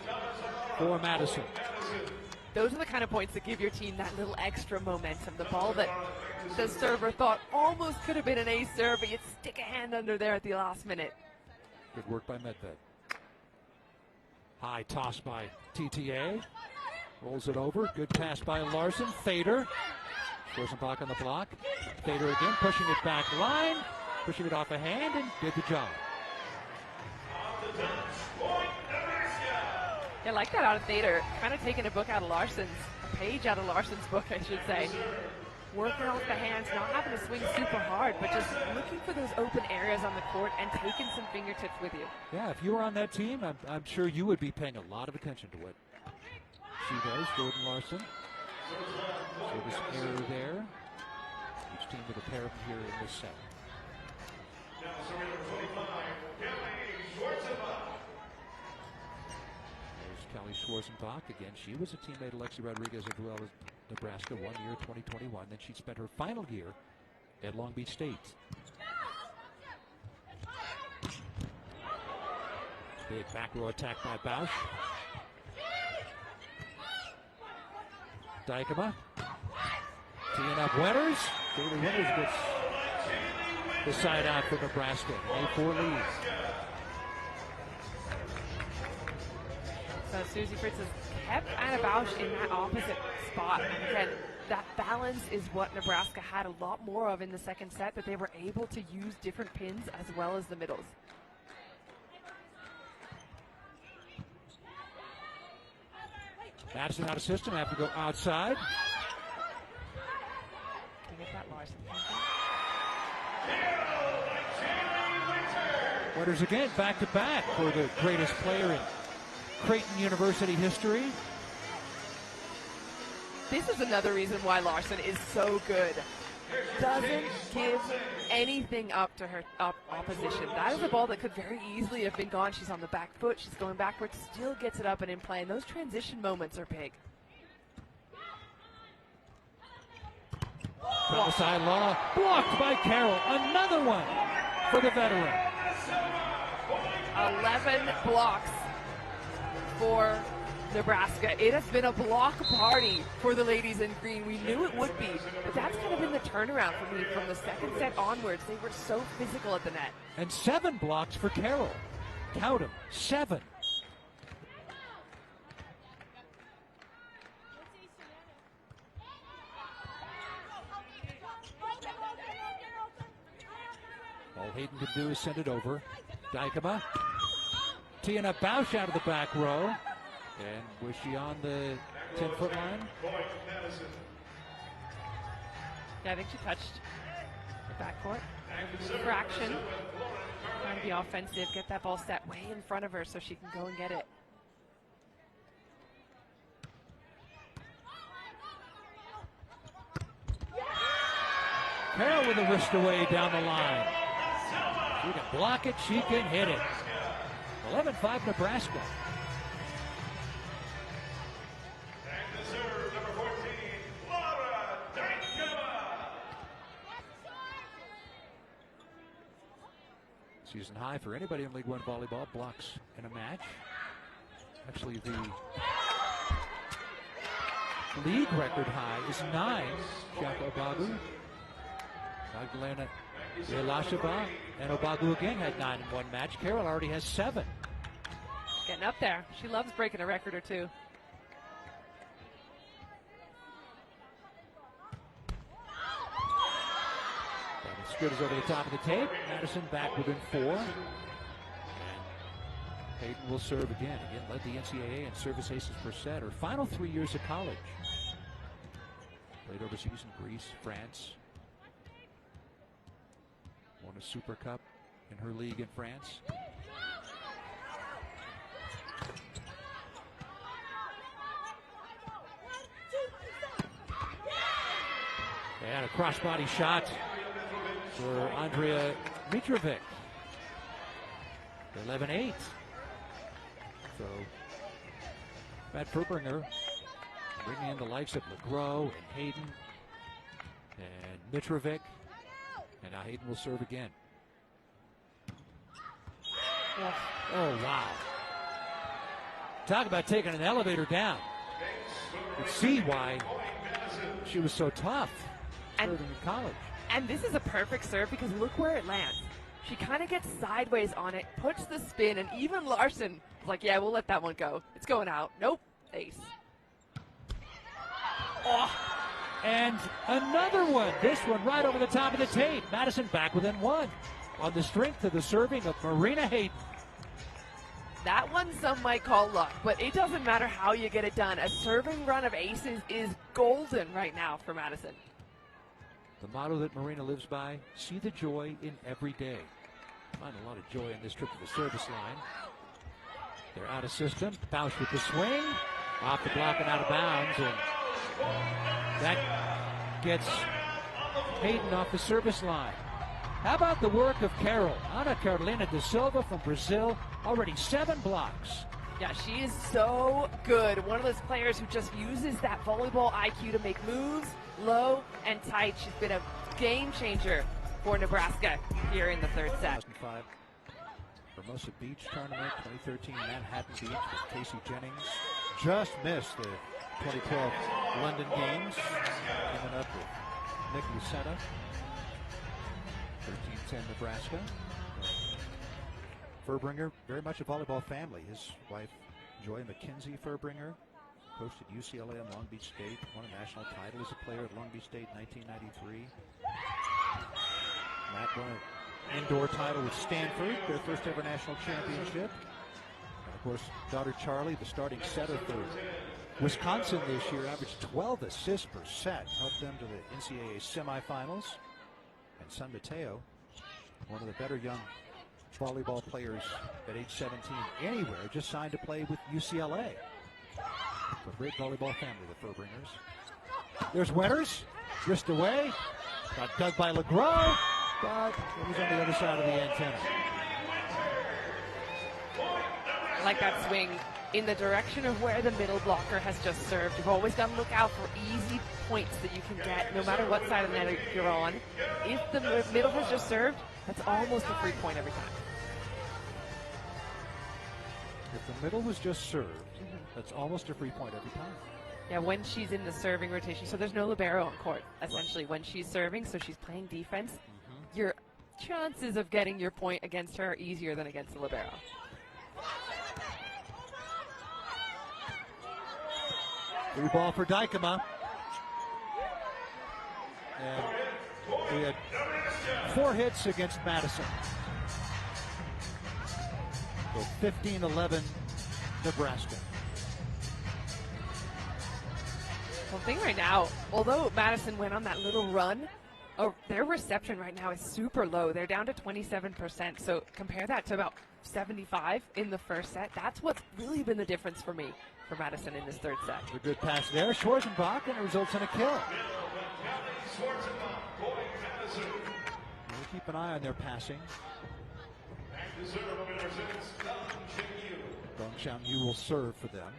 for Madison. Those are the kind of points that give your team that little extra momentum. The ball that the server thought almost could have been an ace serve, but you'd stick a hand under there at the last minute. Good work by Medved. High toss by TTA. Rolls it over. Good pass by Larson. Fader. Rosenbach on the block. Fader again, pushing it back line. Pushing it off a hand, and did the job. I like that out of Thader, kind of taking a book out of Larson's, a page out of Larson's book, I should say. Working off the hands, not having to swing super hard, but just looking for those open areas on the court and taking some fingertips with you. Yeah, if you were on that team, I'm sure you would be paying a lot of attention to what she does. Jordan Larson. Service error there. Each team with a pair here in this set. Kelly Schwarzenbach again. She was a teammate of Lexi Rodriguez as well as Nebraska 1 year, 2021. Then she spent her final year at Long Beach State. Big back row attack by Bausch. Dykema teeing up Winters. Daily Winters gets the side out for Nebraska. A4 lead. So Susie Fritz has kept Anna Bausch in that opposite spot. And again, that balance is what Nebraska had a lot more of in the second set, that they were able to use different pins as well as the middles. Madison out of system, have to go outside. Can you get that, Larson? Winters again, back-to-back for the greatest player in Creighton University history. This is another reason why Larson is so good. Doesn't give anything up to her opposition. That is a ball that could very easily have been gone. She's on the back foot. She's going backwards. Still gets it up and in play. And those transition moments are big. Outside law blocked by Carroll. Another one for the veteran. 11 blocks for Nebraska. It has been a block party for the ladies in green. We knew it would be, but that's kind of been the turnaround for me from the second set onwards. They were so physical at the net. And 7 blocks for Carroll. Count them, 7. All Hayden can do is send it over. Dykema teeing up Bausch out of the back row. And was she on the 10-foot line? Yeah, I think she touched the backcourt. Fraction. Trying to be offensive, get that ball set way in front of her so she can go and get it. Carroll with a wrist away down the line. She can block it, she can hit it. 11-5 Nebraska. Season high for anybody in League One volleyball, blocks in a match. Actually, the league record high is 9. Shaka Obagu, Magdalena Elashaba, and Obagu again had 9 in one match. Carroll already has 7. Getting up there. She loves breaking a record or two. Scooters over the top of the tape. Madison back within 4. And Hayden will serve again. Again, led the NCAA in service aces per set. Her final 3 years of college. Played overseas in Greece, France. Won a Super Cup in her league in France. And a crossbody shot for Andrea Mitrovic. 11-8. So, Matt Furbringer bringing in the likes of LeGros and Hayden and Mitrovic. And now Hayden will serve again. Oh, wow. Talk about taking an elevator down. You can see why she was so tough serving in college. And this is a perfect serve because look where it lands. She kind of gets sideways on it, puts the spin, and even Larson is like, yeah, we'll let that one go. It's going out. Nope. Ace. Oh. And another one. This one right over the top of the tape. Madison back within 1 on the strength of the serving of Marina Hayden. That one some might call luck, but it doesn't matter how you get it done. A serving run of aces is golden right now for Madison. The motto that Marina lives by, see the joy in every day. Find a lot of joy in this trip to the service line. They're out of system. Bausch with the swing. Off the block and out of bounds. And that gets Hayden off the service line. How about the work of Carroll? Ana Carolina da Silva from Brazil. Already 7 blocks. Yeah, she is so good. One of those players who just uses that volleyball IQ to make moves low and tight. She's been a game changer for Nebraska here in the third set. 2005 Hermosa Beach tournament, 2013 Manhattan Beach with Casey Jennings. Just missed the 2012 London Games. Coming up with Nick Lucetta. 13-10 Nebraska. Furbringer, very much a volleyball family. His wife, Joy McKenzie Furbringer, coached at UCLA and Long Beach State, won a national title as a player at Long Beach State in 1993. Matt won an indoor title with Stanford, their first ever national championship. And of course, daughter Charlie, the starting setter for Wisconsin this year averaged 12 assists per set, helped them to the NCAA semifinals. And San Mateo, one of the better young volleyball players at age 17 anywhere, just signed to play with UCLA. A great volleyball family, the Furbringers. There's Winters, wrist away, got dug by LeGros, but it was on the other side of the antenna. I like that swing in the direction of where the middle blocker has just served. You've always got to look out for easy points that you can get no matter what side of the net you're on. If the middle has just served, that's almost a free point every time. If the middle was just served, that's almost a free point every time. Yeah, when she's in the serving rotation, so there's no libero on court, essentially, when she's serving, so she's playing defense, your chances of getting your point against her are easier than against the libero. Free ball for Dykema. And we had 4 hits against Madison. So 15-11 Nebraska. Well, the thing right now, although Madison went on that little run, their reception right now is super low. They're down to 27%. So compare that to about 75 in the first set. That's what's really been the difference for me for Madison in this third set. A good pass there, Schwarzenbach, and it results in a kill. We'll keep an eye on their passing. Dong Xiaoyu will serve for them.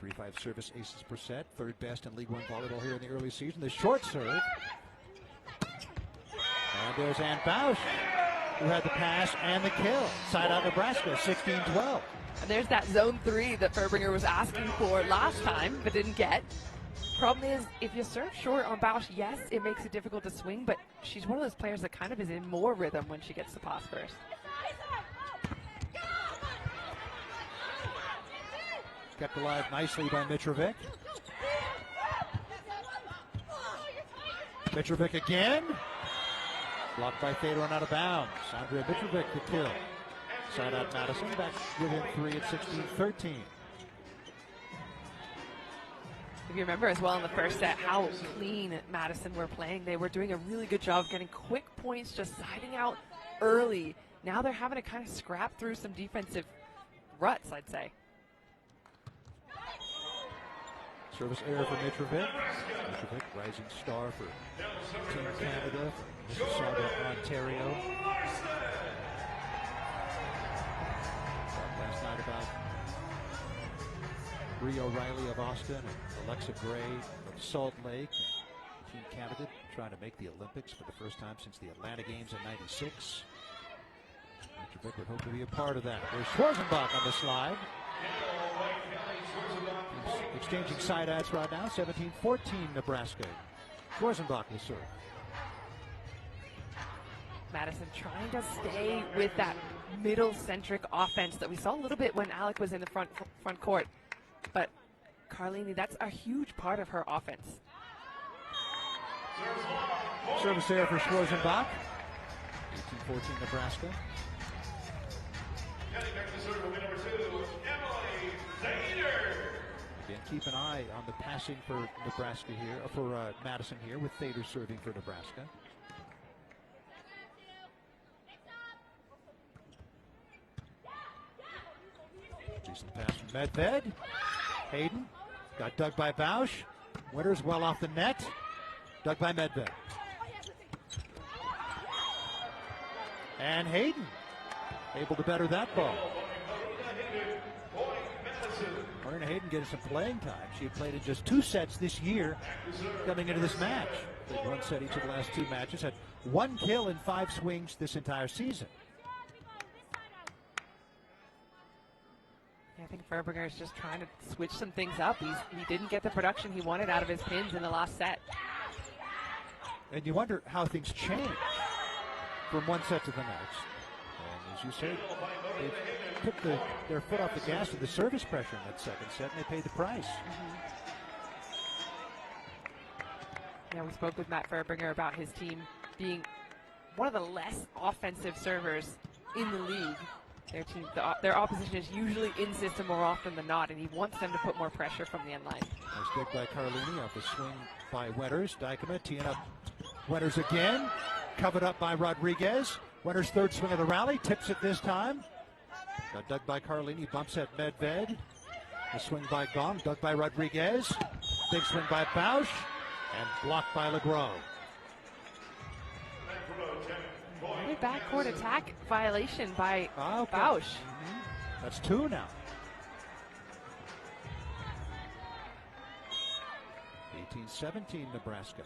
3-5 service aces per set, third best in League One volleyball here in the early season. The short serve. And there's Ann Bausch, who had the pass and the kill. Side out Nebraska, 16-12. And there's that zone 3 that Furbringer was asking for last time, but didn't get. Problem is, if you serve short on Bausch, yes, it makes it difficult to swing, but she's one of those players that kind of is in more rhythm when she gets the pass first. Kept alive nicely by Mitrovic. Mitrovic again. Blocked by Fedor and out of bounds. Andrea Mitrovic the kill. Side out Madison, back within 3 at 16-13. If you remember as well in the first set how clean Madison were playing, they were doing a really good job getting quick points, just siding out early. Now they're having to kind of scrap through some defensive ruts, I'd say. Service error for Mitrovic. Mitrovic, rising star for Team Canada, from Mississauga, Ontario. Talked last night about Bree O'Reilly of Austin and Alexa Gray of Salt Lake. And Team Canada trying to make the Olympics for the first time since the Atlanta Games in '96. Mitrovic would hope to be a part of that. There's Schwarzenbach on the slide. He's exchanging side outs right now. 17-14 Nebraska. Schwarzenbach will serve. Madison trying to stay with that middle-centric offense that we saw a little bit when Alec was in the front court. But Carlini, that's a huge part of her offense. Service there for Schwarzenbach. 18-14 Nebraska. Again, keep an eye on the passing for Nebraska here, for Madison here, with Thader serving for Nebraska. Decent pass from Medved. Hayden got dug by Bausch. Winters well off the net. Dug by Medved. And Hayden able to better that ball. Marina Hayden getting some playing time. She had played in just 2 sets this year coming into this match. Played 1 set each of the last 2 matches. Had 1 kill in 5 swings this entire season. Yeah, I think Furbringer is just trying to switch some things up. He didn't get the production he wanted out of his pins in the last set. And you wonder how things change from one set to the next. And as you say, they took their foot off the gas with the service pressure in that second set, and they paid the price. Yeah, we spoke with Matt Furbringer about his team being one of the less offensive servers in the league. Their opposition is usually in system more often than not, and he wants them to put more pressure from the end line. Nice dig by Carlini off the swing by Winters. Dykema teeing up Winters again. Covered up by Rodriguez. Winters' third swing of the rally. Tips it this time. Got dug by Carlini. Bumps at Medved. The swing by Gong. Dug by Rodriguez. Big swing by Bausch. And blocked by Legros. Another backcourt attack violation by Bausch. That's 2 now. 18-17 Nebraska.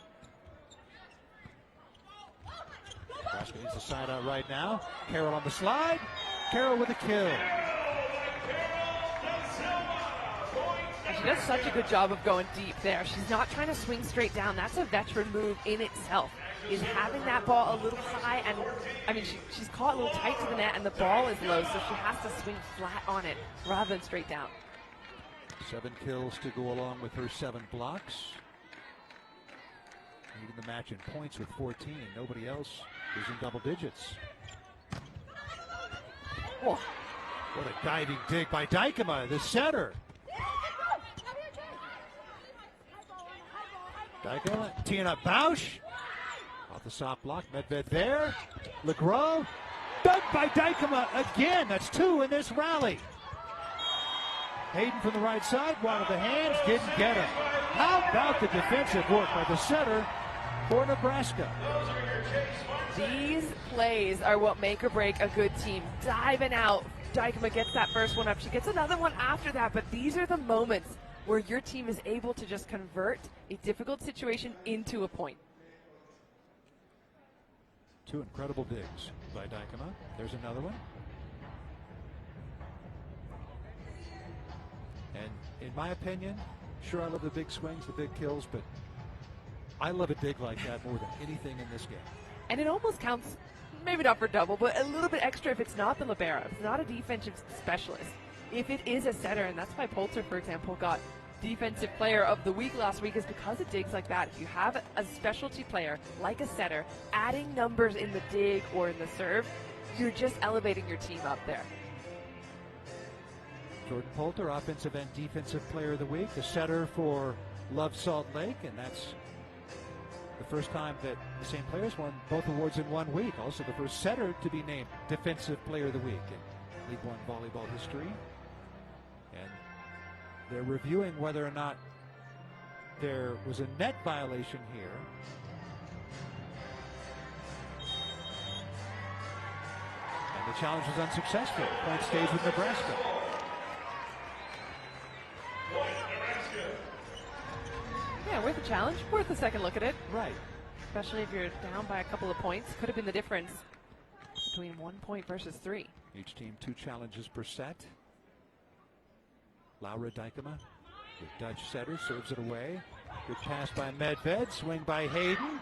Nebraska needs the side out right now. Carroll on the slide. Carroll with a kill. She does such a good job of going deep there. She's not trying to swing straight down. That's a veteran move in itself, is having that ball a little high. And, I mean, she's caught a little tight to the net, and the ball is low, so she has to swing flat on it rather than straight down. 7 kills to go along with her 7 blocks. Leading the match in points with 14. Nobody else is in double digits. Oh, what a diving dig by Dykema, the setter. Dykema teeing up Bausch. Off the soft block, Medved there. Legros. Dug by Dykema again. That's 2 in this rally. Hayden from the right side, one of the hands, didn't get him. How about the defensive work by the setter for Nebraska? These plays are what make or break a good team. Diving out. Dykema gets that first one up. She gets another one after that, but these are the moments where your team is able to just convert a difficult situation into a point. 2 incredible digs by Dykema. There's another one. And in my opinion, sure, I love the big swings, the big kills, but I love a dig like that more than anything in this game. And it almost counts, maybe not for double, but a little bit extra if it's not the libero. If it's not a defensive specialist. If it is a setter, and that's why Poulter, for example, got Defensive Player of the Week last week, is because of digs like that. If you have a specialty player like a setter, adding numbers in the dig or in the serve, you're just elevating your team up there. Jordan Poulter, Offensive and Defensive Player of the Week, the setter for Love Salt Lake, and that's the first time that the same players won both awards in 1 week. Also the first setter to be named Defensive Player of the Week in League One volleyball history. And they're reviewing whether or not there was a net violation here. And the challenge was unsuccessful. Point stays with Nebraska. Yeah, worth a challenge, worth a second look at it. Right. Especially if you're down by a couple of points. Could have been the difference between 1 point versus 3. Each team 2 challenges per set. Laura Dykema, the Dutch setter, serves it away. Good pass by Medved, swing by Hayden.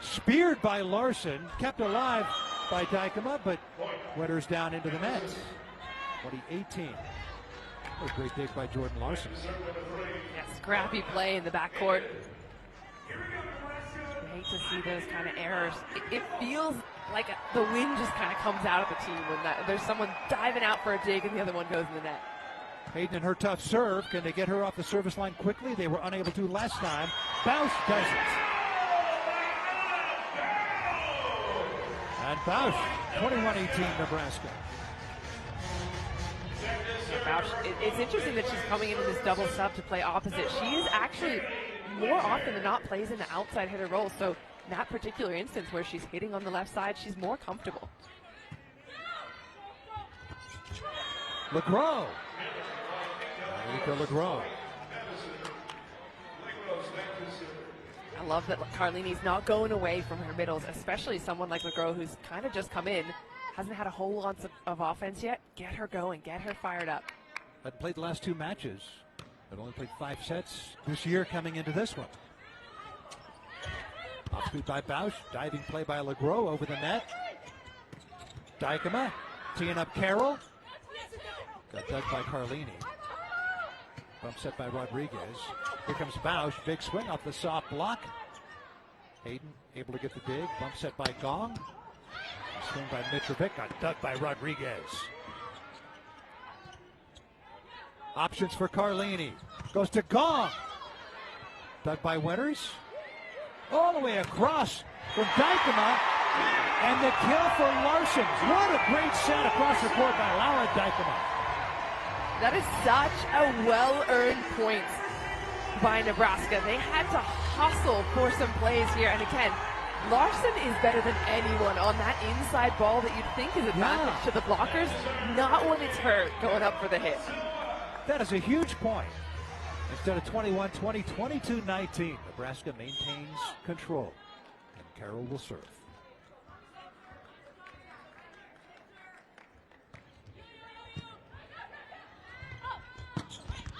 Speared by Larson, kept alive by Dykema, but Winters down into the net. 2018. What a great dig by Jordan Larson. Yeah, scrappy play in the backcourt. I hate to see those kind of errors. It feels like the wind just kind of comes out of the team when there's someone diving out for a dig and the other one goes in the net. Hayden and her tough serve. Can they get her off the service line quickly? They were unable to last time. Bausch does it. And Bausch, 21-18 Nebraska. It's interesting that she's coming into this double sub to play opposite. She is actually, more often than not, plays in the outside hitter role. So in that particular instance where she's hitting on the left side, she's more comfortable. Legros. Legros. I love that Carlini's not going away from her middles, especially someone like Legros who's kind of just come in. Hasn't had a whole lot of offense yet. Get her going. Get her fired up. Had played the last 2 matches. Had only played 5 sets this year coming into this one. Off speed by Bausch. Diving play by Legros over the net. Dykema teeing up Carroll. Got dug by Carlini. Bump set by Rodriguez. Here comes Bausch. Big swing off the soft block. Hayden able to get the dig. Bump set by Gong. Swing by Mitrovic, got dug by Rodriguez. Options for Carlini. Goes to Gong. Dug by Winters. All the way across from Dykema. And the kill for Larson. What a great set across the court by Laura Dykema. That is such a well-earned point by Nebraska. They had to hustle for some plays here. And again, Larson is better than anyone on that inside ball that you'd think is advantage to the blockers. Not when it's her going up for the hit. That is a huge point. Instead of 21-20, 22-19. Nebraska maintains control. And Carroll will serve.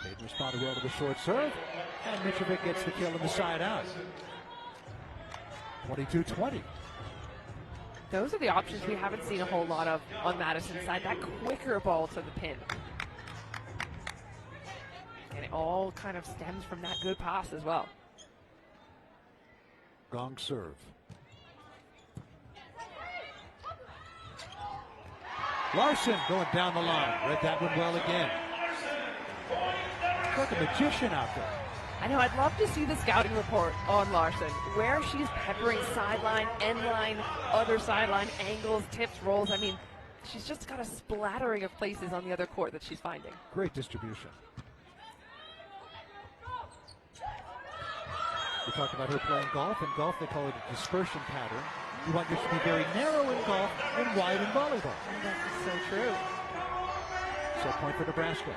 Hayden responded well to the short serve. And Mitrovic gets the kill on the side out. 22-20. Those are the options we haven't seen a whole lot of on Madison's side. That quicker ball to the pin. And it all kind of stems from that good pass as well. Gong serve. Larson going down the line. Read that one well again. Like a magician out there. I know, I'd love to see the scouting report on Larson, where she's peppering sideline, end line, other sideline, angles, tips, rolls. I mean, she's just got a splattering of places on the other court that she's finding. Great distribution. We talked about her playing golf. In golf, they call it a dispersion pattern. You want yours to be very narrow in golf and wide in volleyball. Oh, that's so true. So point for Nebraska.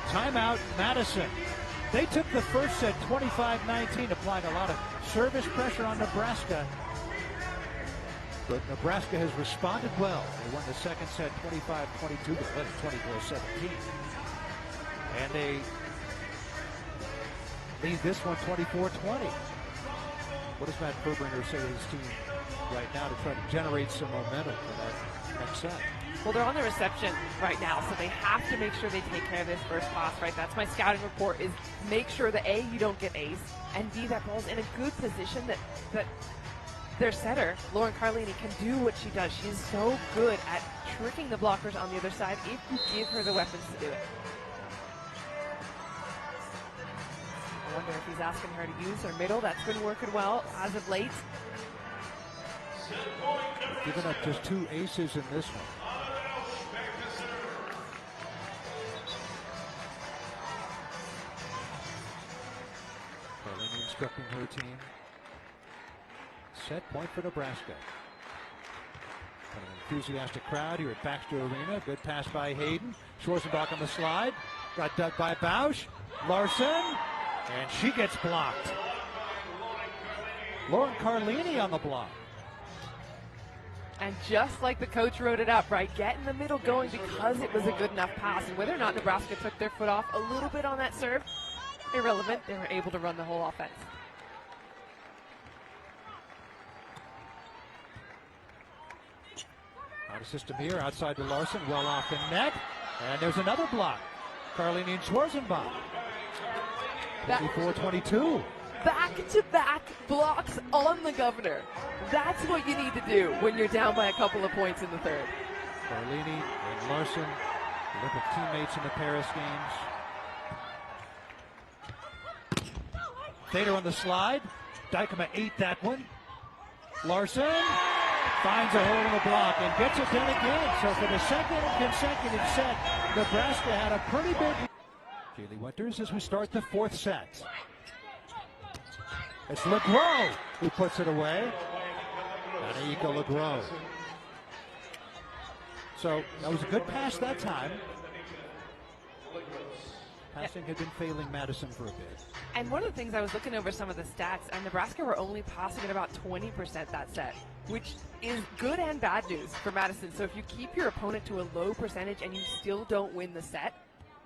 Timeout, Madison. They took the first set 25-19, applying a lot of service pressure on Nebraska. But Nebraska has responded well. They won the second set 25-22, but led 24-17. And they lead this one 24-20. What does Matt Furbringer say to his team right now to try to generate some momentum for that next set? Well, they're on the reception right now, so they have to make sure they take care of this first pass, right? That's my scouting report, is make sure that A, you don't get ace, and B, that ball's in a good position that their setter, Lauren Carlini, can do what she does. She's so good at tricking the blockers on the other side if you give her the weapons to do it. I wonder if he's asking her to use her middle. That's been working well as of late. Giving up just 2 aces in this one. Carlini instructing her team. Set point for Nebraska. An enthusiastic crowd here at Baxter Arena. Good pass by Hayden. Schwarzenbach on the slide. Got dug by Bausch. Larson. And she gets blocked. Lauren Carlini on the block. And just like the coach wrote it up, right? Get in the middle going because it was a good enough pass. And whether or not Nebraska took their foot off a little bit on that serve, irrelevant. They were able to run the whole offense. Out of system here, outside to Larson, well off the net. And there's another block. Carlini and Schwarzenbach. 24-22. Back-to-back blocks on the governor. That's what you need to do when you're down by a couple of points in the third. Carlini and Larson, Olympic teammates in the Paris Games. Thader on the slide. Dykema ate that one. Larson finds a hole in the block and gets it done again. So for the second consecutive set, Nebraska had a pretty big... Kaylee Winters as we start the fourth set. It's LeGros who puts it away. Anaika LeGros. So that was a good pass that time. Passing had been failing Madison for a bit. And one of the things, I was looking over some of the stats, and Nebraska were only passing at about 20% that set, which is good and bad news for Madison. So if you keep your opponent to a low percentage and you still don't win the set,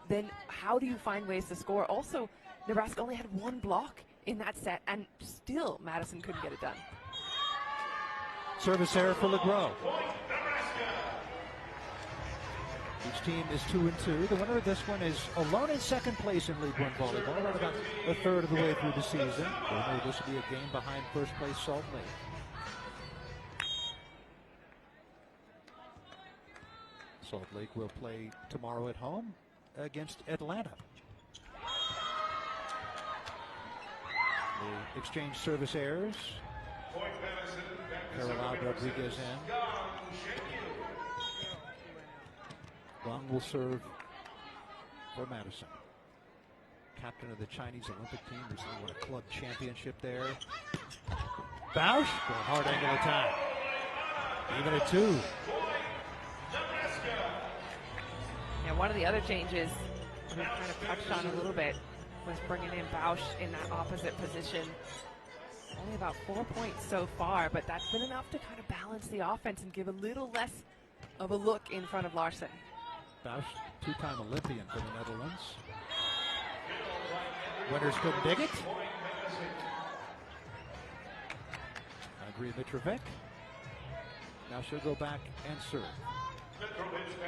then how do you find ways to score? Also, Nebraska only had 1 block in that set, and still Madison couldn't get it done. Service error for LeGros. Each team is 2-2. The winner of this one is alone in second place in League One volleyball, right about a third of the way through the season. We know this will be a game behind first place Salt Lake. Salt Lake will play tomorrow at home against Atlanta. The exchange service airs. Carolina Rodriguez in. Wang will serve for Madison. Captain of the Chinese Olympic team, recently won a club championship there. Bausch, going hard angle attack. Even at 2. Yeah, one of the other changes we kind of touched on a little bit was bringing in Bausch in that opposite position. Only about 4 points so far, but that's been enough to kind of balance the offense and give a little less of a look in front of Larson. Bausch, two-time Olympian for the Netherlands. Winners couldn't dig it. Andrea Mitrovic. Now she'll go back and serve. Mitrovic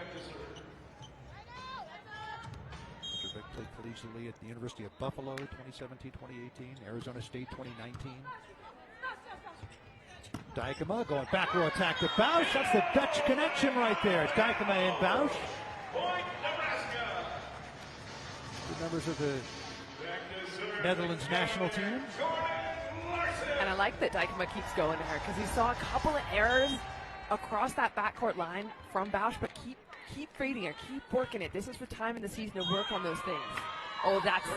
played collegiately at the University of Buffalo 2017-2018, Arizona State 2019. Dijkema going back row attack to Bausch. That's the Dutch connection right there. Dijkema and Bausch. The members of the Netherlands national team. And I like that Dijkema keeps going to her because he saw a couple of errors across that backcourt line from Bausch, but keep feeding her, keep working it. This is the time in the season to work on those things. Oh, that's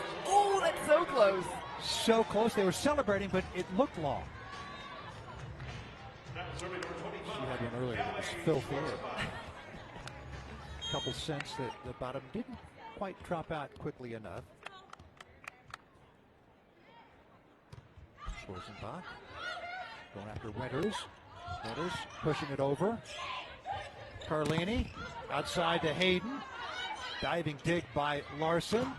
so close. So close. They were celebrating, but it looked long. She had one earlier that was filthy. A couple cents that the bottom didn't quite drop out quickly enough. Schwarzenbach going after Winters. Winters pushing it over. Carlini outside to Hayden. Diving dig by Larson.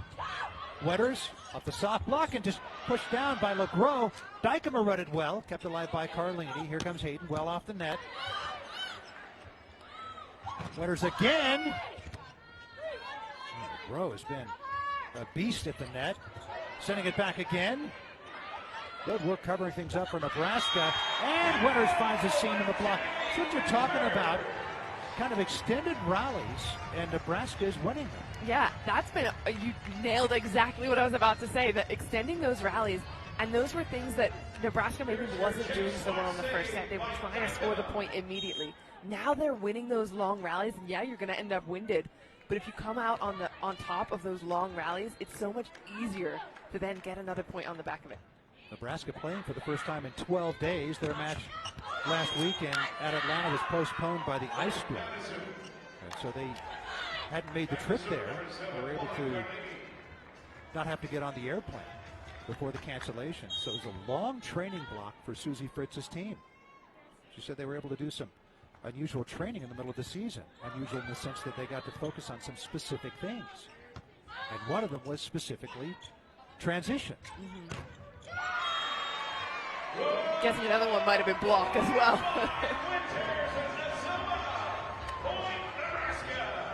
Winters off the soft block and just pushed down by LeGros. Dijkema read it well, kept alive by Carlini. Here comes Hayden, well off the net. Winters again. LeGros has been a beast at the net. Sending it back again. Good work covering things up for Nebraska. And Winters finds a seam in the block. That's what you're talking about. Kind of extended rallies, and Nebraska is winning them. Yeah, that's been, you nailed exactly what I was about to say, that extending those rallies, and those were things that Nebraska maybe wasn't doing so well in the first set. They were trying to score the point immediately. Now they're winning those long rallies, and yeah, you're going to end up winded, but if you come out on top of those long rallies, it's so much easier to then get another point on the back of it. Nebraska playing for the first time in 12 days. Their match last weekend at Atlanta was postponed by the ice storm. And so they hadn't made the trip there. They were able to not have to get on the airplane before the cancellation. So it was a long training block for Susie Fritz's team. She said they were able to do some unusual training in the middle of the season. Unusual in the sense that they got to focus on some specific things. And one of them was specifically transition. Mm-hmm. Guessing another one might have been blocked as well.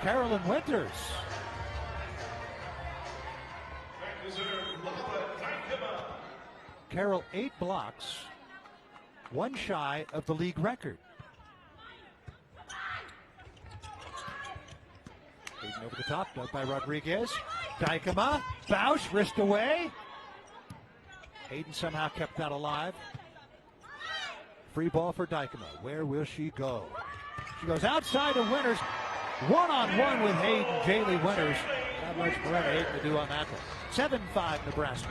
Carolyn Winters. Carol 8 blocks, one shy of the league record. Hayden over the top, dug by Rodriguez. Dijkema, Bausch, wrist away. Hayden somehow kept that alive. Free ball for Dijkema. Where will she go? She goes outside to Winters. One-on-one with Hayden, Jaylee Winters. Not much for Hayden to do on that one. 7-5 Nebraska.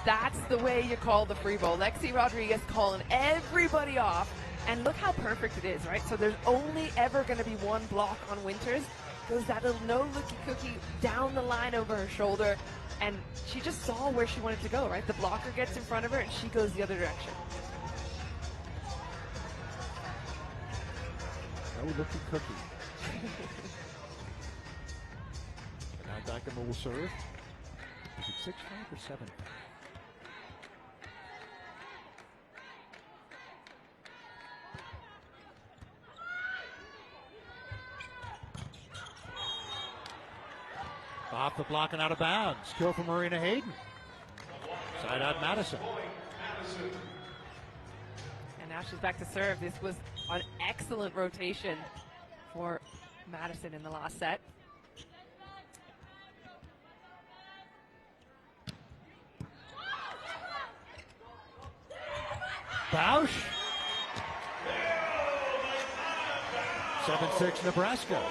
That's the way you call the free ball. Lexi Rodriguez calling everybody off. And look how perfect it is, right? So there's only ever going to be one block on Winters. Goes that little no-looky cookie down the line over her shoulder. And she just saw where she wanted to go, right? The blocker gets in front of her, and she goes the other direction. No-looky cookie. And now Dijkema will serve. Is it 6-5 or 7-5? Off the block and out of bounds. Kill from Marina Hayden. Side out Madison. And now she's back to serve. This was an excellent rotation for Madison in the last set. Bausch. 7-6 Nebraska.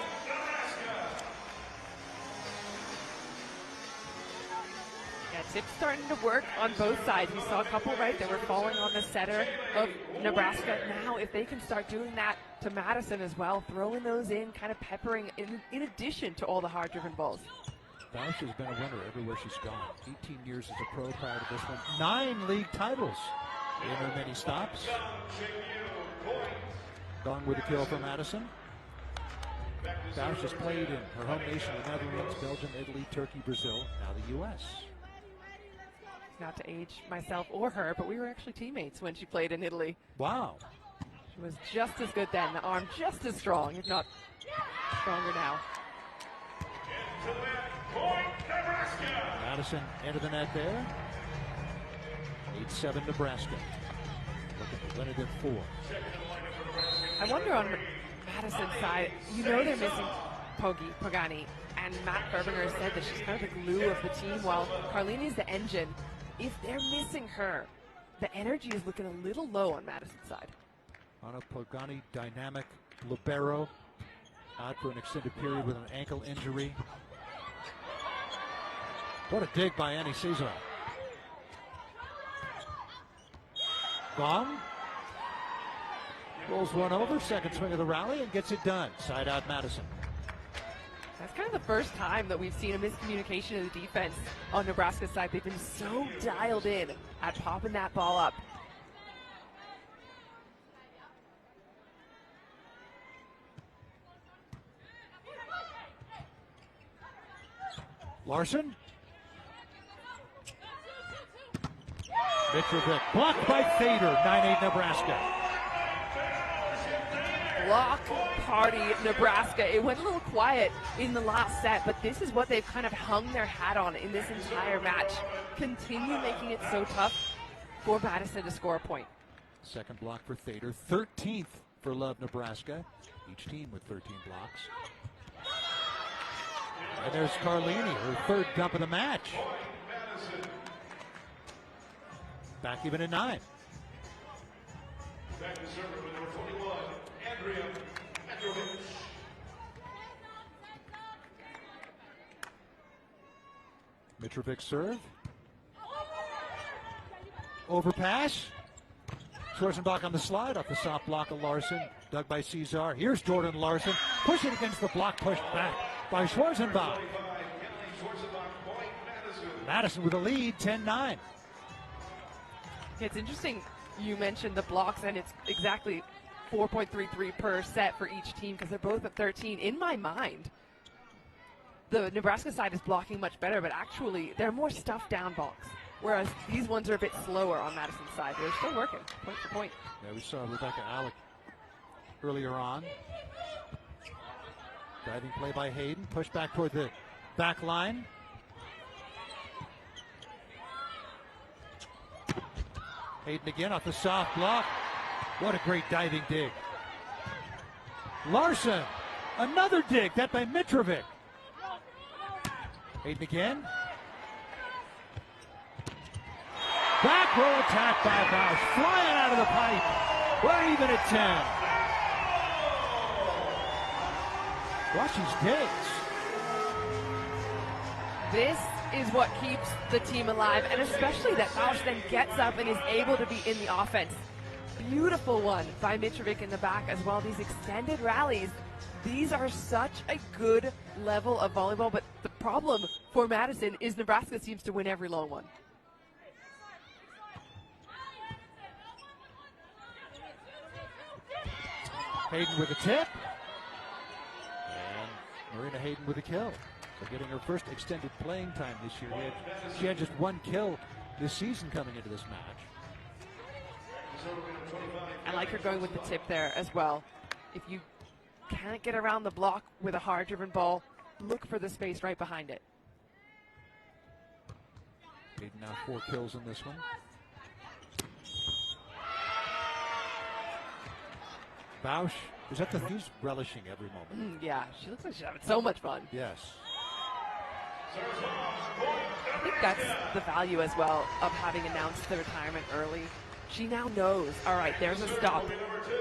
Yeah, tip's starting to work on both sides. We saw a couple right that were falling on the setter of Nebraska. Now, if they can start doing that to Madison as well, throwing those in, kind of peppering in addition to all the hard-driven balls. Bausch has been a winner everywhere she's gone. 18 years as a pro prior to this one. 9 league titles in her many stops. Gone with a kill for Madison. Bausch has played in her home nation, the Netherlands, Belgium, Italy, Turkey, Brazil, now the U.S. Not to age myself or her, but we were actually teammates when she played in Italy. Wow. She was just as good then, the arm just as strong, if not stronger now. Madison into the net there. 8-7 Nebraska. Looking to win it at 4. I wonder on Madison's side, you know they're missing Pogani, and Matt Ferbinger said that she's kind of the glue of the team, while Carlini's the engine. If they're missing her, the energy is looking a little low on Madison's side. Anna Pogani, dynamic libero, out for an extended period with an ankle injury. What a dig by Annie Cesar. Gong rolls one over, second swing of the rally, and gets it done. Side out Madison. That's kind of the first time that we've seen a miscommunication in the defense on Nebraska's side. They've been so dialed in at popping that ball up. Larson. Mitrovic blocked by Fader. 9-8 Nebraska. Block party Nebraska. It went a little quiet in the last set, but this is what they've kind of hung their hat on in this entire match. Continue making it so tough for Madison to score a point. Second block for Thader, 13th for Love Nebraska. Each team with 13 blocks. And there's Carlini, her third dump of the match. Back even at 9. Back to serve with number 21, Andrea Mitrovic. Mitrovic serve. Overpass. Schwarzenbach on the slide off the soft block of Larson. Dug by Cesar. Here's Jordan Larson. Pushing against the block, pushed back by Schwarzenbach. Madison with a lead, 10-9. It's interesting you mentioned the blocks, and it's exactly 4.33 per set for each team because they're both at 13. In my mind, the Nebraska side is blocking much better, but actually they're more stuffed down blocks, whereas these ones are a bit slower on Madison's side. They're still working point for point. Yeah, we saw Rebecca Alec earlier on. Diving play by Hayden, push back toward the back line. Hayden again off the soft block. What a great diving dig. Larson, another dig, that by Mitrovic. Hayden again. Back row attack by Bausch, flying out of the pipe. We're even at 10. Russia's digs. This is what keeps the team alive, and especially that Bausch then gets up and is able to be in the offense. Beautiful one by Mitrovic in the back as well. These extended rallies, these are such a good level of volleyball, but the problem for Madison is Nebraska seems to win every long one. Hayden with a tip, and Marina Hayden with a kill. So getting her first extended playing time this year. She had just one kill this season coming into this match. I like her going with the tip there as well. If you can't get around the block with a hard-driven ball, look for the space right behind it. Hayden now 4 kills in this one. Bausch, is that he's relishing every moment. Yeah, she looks like she's having so much fun. Yes. I think that's the value as well of having announced the retirement early. She now knows, all right, there's a stop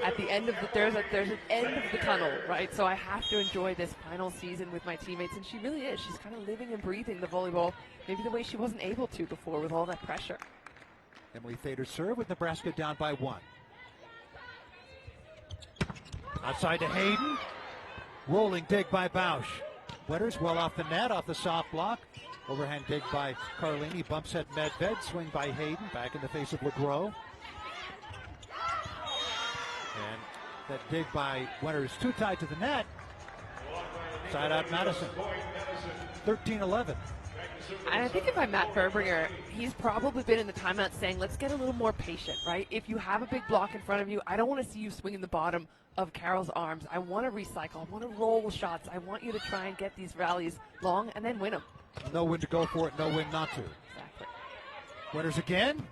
at the end of there's an end of the tunnel, right? So I have to enjoy this final season with my teammates, and she really is. She's kind of living and breathing the volleyball, maybe the way she wasn't able to before with all that pressure. Emily Thader's serve with Nebraska down by 1. Outside to Hayden. Rolling dig by Bausch. Wetters well off the net, off the soft block. Overhand dig by Carlini. Bumps at Medved. Swing by Hayden. Back in the face of LeGros. And that dig by Wetters too tight to the net. Side out Madison. 13-11. And I think if I'm Matt Verbringer, he's probably been in the timeout saying, let's get a little more patient, right? If you have a big block in front of you, I don't want to see you swinging the bottom of Carol's arms. I want to recycle. I want to roll shots. I want you to try and get these rallies long and then win them. No win to go for it, no win not to. Exactly. Wetters again.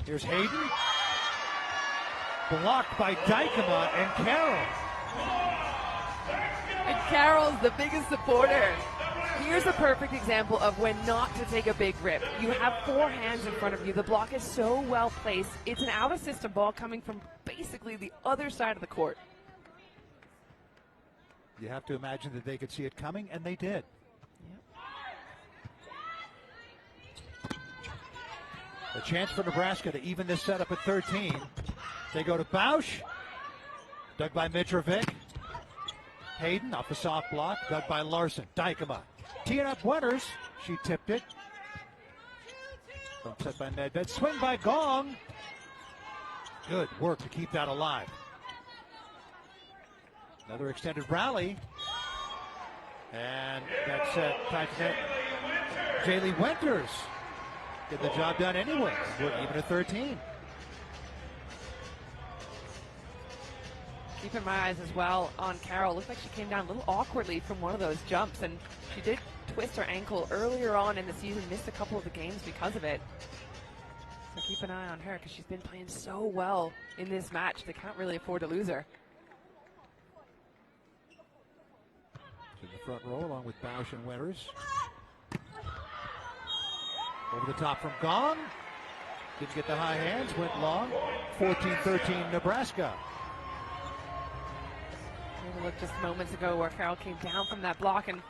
Here's Hayden. Blocked by Dykema and Carol. And Carol's the biggest supporter. Here's a perfect example of when not to take a big rip. You have 4 hands in front of you. The block is so well placed. It's an out-of-system ball coming from basically the other side of the court. You have to imagine that they could see it coming, and they did. Yep. A chance for Nebraska to even this set up at 13. They go to Bausch. Dug by Mitrovic. Hayden off the soft block. Dug by Larson. Dykema. Teeing up Wetters. She tipped it. Set by Medved. Swing by Gong. Good work to keep that alive. Another extended rally. And that's tied to net. Jaylee Winters get the job done anyway. We're even at 13. Keeping my eyes as well on Carol. Looked like she came down a little awkwardly from one of those jumps, and she did twist her ankle earlier on in the season, missed a couple of the games because of it. So keep an eye on her because she's been playing so well in this match. They can't really afford to lose her. In the front row along with Bausch and Wetters. Over the top from Gong. Didn't get the high hands, went long. 14-13 Nebraska. Look just moments ago where Carol came down from that block, and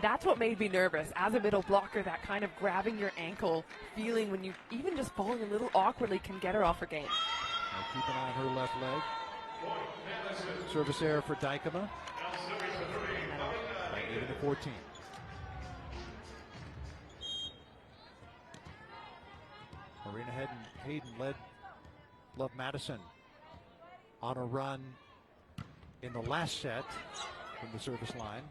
that's what made me nervous. As a middle blocker, that kind of grabbing your ankle feeling when you even just falling a little awkwardly can get her off her game. Now keep an eye on her left leg. Service error for Dykema. 8-14. Marina Hayden led Love Madison on a run in the last set from the service line.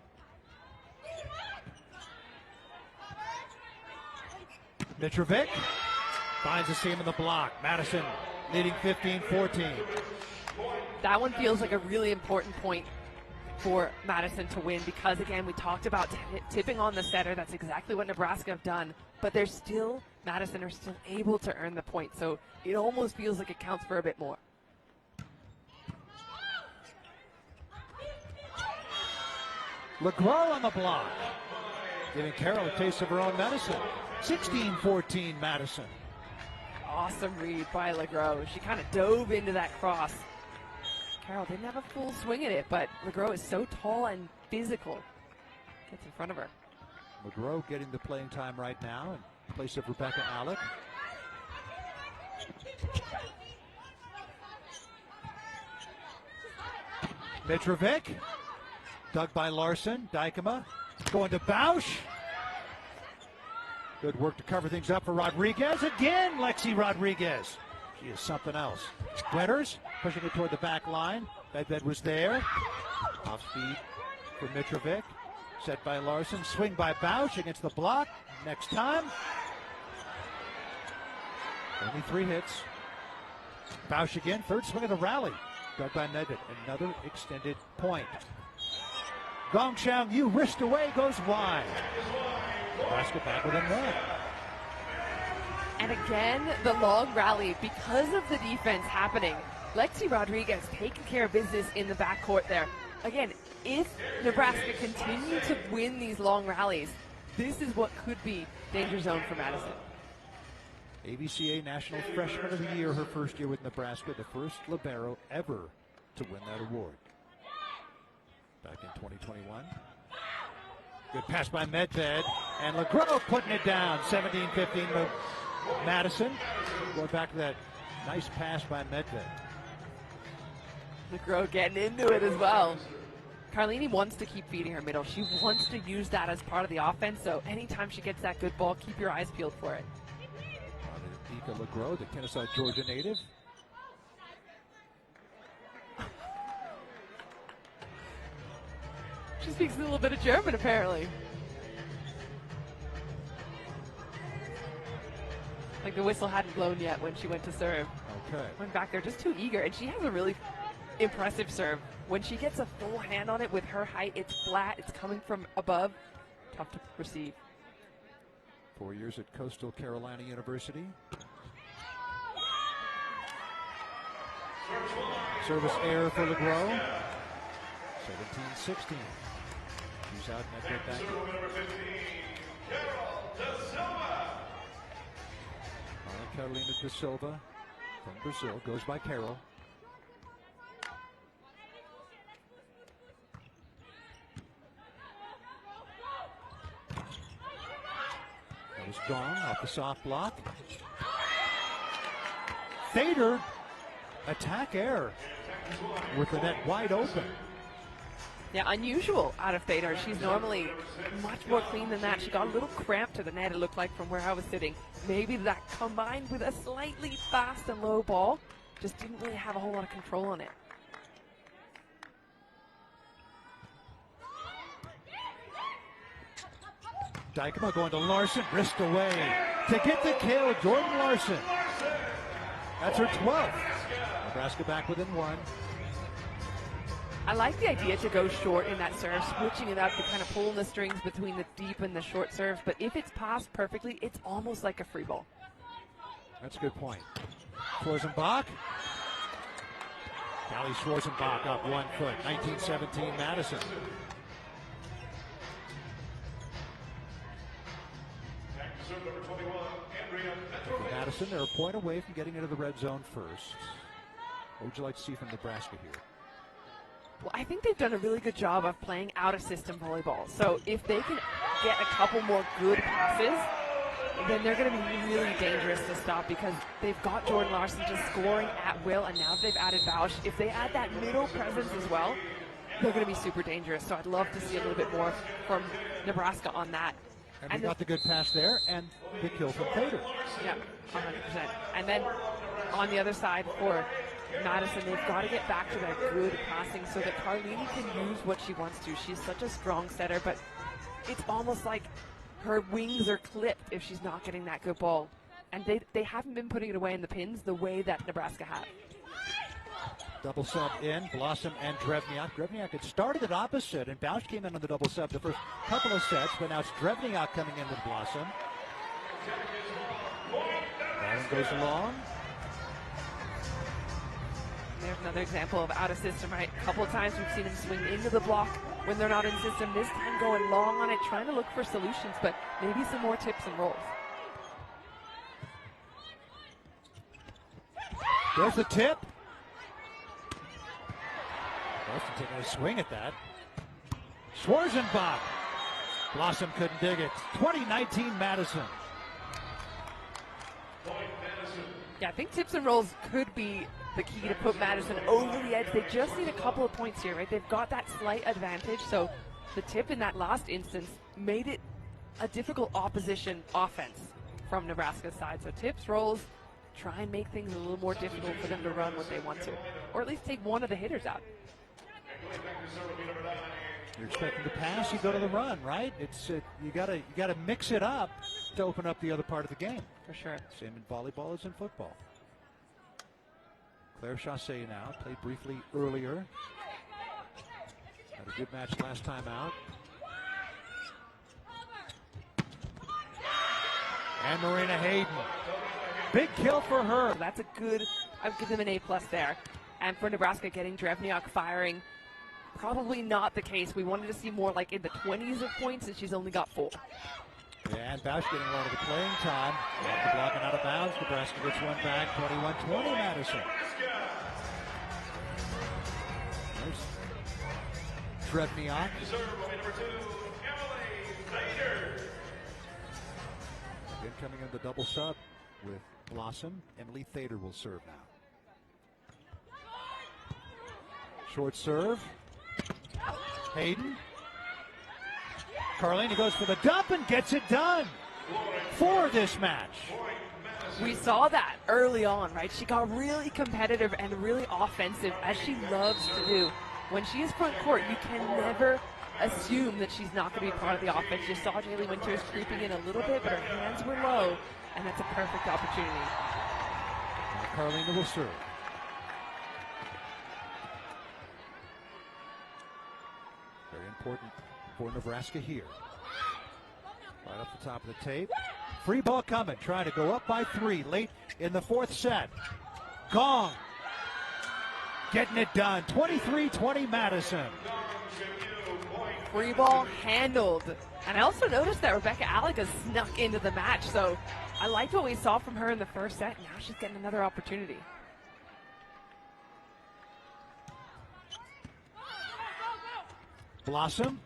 Mitrovic finds a seam in the block. Madison leading 15-14. That one feels like a really important point for Madison to win because, again, we talked about tipping on the setter. That's exactly what Nebraska have done. But they're still, Madison are still able to earn the point. So it almost feels like it counts for a bit more. LeGros on the block, giving Carol a taste of her own medicine. 16-14 Madison. Awesome read by LeGros. She kind of dove into that cross. Carol didn't have a full swing at it, but LeGros is so tall and physical. Gets in front of her. LeGros getting the playing time right now in place of Rebecca Alec. Mitrovic. Dug by Larson. Dykema. Going to Bausch. Good work to cover things up for Rodriguez. Again, Lexi Rodriguez. She is something else. Wetters pushing it toward the back line. Medved was there. Off speed for Mitrovic. Set by Larson. Swing by Bausch against the block. Next time. Only 3 hits. Bausch again. Third swing of the rally. Dug by Medved. Another extended point. Gongchang Yu wrist away, goes wide. Nebraska back within one. And again, the long rally because of the defense happening. Lexi Rodriguez taking care of business in the backcourt there. Again, if Nebraska continue to win these long rallies, this is what could be danger zone for Madison. ABCA National Freshman of the Year, her first year with Nebraska, the first libero ever to win that award. Back in 2021. Good pass by Medved, and LeGros putting it down. 17-15 Madison. Going back to that nice pass by Medved. LeGros getting into it as well. Carlini wants to keep feeding her middle. She wants to use that as part of the offense, so anytime she gets that good ball, keep your eyes peeled for it. Ika LeGros, the Kennesaw, Georgia native. She speaks a little bit of German, apparently. Like the whistle hadn't blown yet when she went to serve. Okay. Went back there just too eager, and she has a really impressive serve. When she gets a full hand on it with her height, it's flat, it's coming from above. Tough to receive. 4 years at Coastal Carolina University. Service error for LeGros. 17-16. She's out and that back. Carolina da Silva from Brazil goes by Carol. That was Gong off the soft block. Thader, attack error with the net wide open. Yeah, unusual out of Thader. She's normally much more clean than that. She got a little cramp to the net, it looked like, from where I was sitting. Maybe that combined with a slightly fast and low ball just didn't really have a whole lot of control on it. Dykema going to Larson, wrist away. To get the kill, Jordan Larson. That's her 12th. Nebraska back within one. I like the idea to go short in that serve, switching it up to kind of pulling the strings between the deep and the short serves. But if it's passed perfectly, it's almost like a free ball. That's a good point. Schwarzenbach. Callie Schwarzenbach up 1 foot. 19-17 Madison. For Madison, they're a point away from getting into the red zone first. What would you like to see from Nebraska here? Well, I think they've done a really good job of playing out-of-system volleyball. So if they can get a couple more good passes, then they're going to be really dangerous to stop because they've got Jordan Larson just scoring at will, and now they've added Bausch. If they add that middle presence as well, they're going to be super dangerous. So I'd love to see a little bit more from Nebraska on that. And we got the good pass there and the kill from Thader. Yeah, 100%. And then on the other side for Madison, they've got to get back to that good passing so that Carlini can use what she wants to. She's such a strong setter, but it's almost like her wings are clipped if she's not getting that good ball. And they haven't been putting it away in the pins the way that Nebraska had. Double sub in, Blossom and Drevniak. Drevniak had started it opposite, and Bausch came in on the double sub the first couple of sets, but now it's Drevniak coming in with Blossom. That one goes along. There's another example of out of system, right? A couple of times we've seen them swing into the block when they're not in system. This time going long on it, trying to look for solutions, but maybe some more tips and rolls. There's the tip. Boston taking a swing at that. Schwarzenbach. Blossom couldn't dig it. 2019 Madison. Yeah, I think tips and rolls could be the key to put Madison over the edge. They just need a couple of points here, right? They've got that slight advantage, so the tip in that last instance made it a difficult opposition offense from Nebraska's side. So tips, rolls, try and make things a little more difficult for them to run what they want to, or at least take one of the hitters out. You're expecting to pass, you go to the run, right? It's you gotta mix it up to open up the other part of the game. For sure. Same in volleyball as in football. Claire Chassé now, played briefly earlier. Out of Good match last time out. And Marina Hayden. Big kill for her. So that's a good, I would give them an A+ there. And for Nebraska, getting Drevniak firing, probably not the case. We wanted to see more like in the 20s of points, and she's only got 4. Yeah, and Bausch getting a lot of the playing time. After blocking out of bounds, Nebraska gets one back, 21-20 Madison. There's Drevniak. Again, coming in the double sub with Blossom. Emily Thader will serve now. Short serve. Hayden. Carlini goes for the dump and gets it done for this match. We saw that early on, right? She got really competitive and really offensive, as she loves to do. When she is front court, you can never assume that she's not going to be part of the offense. You saw Jaylee Winters creeping in a little bit, but her hands were low, and that's a perfect opportunity. Now Carlini will serve. Very important for Nebraska here. Right off the top of the tape. Free ball coming, trying to go up by 3 late in the 4th set. Gong. Getting it done. 23-20 Madison. Free ball handled. And I also noticed that Rebecca Alec has snuck into the match, so I liked what we saw from her in the first set. Now she's getting another opportunity. Blossom.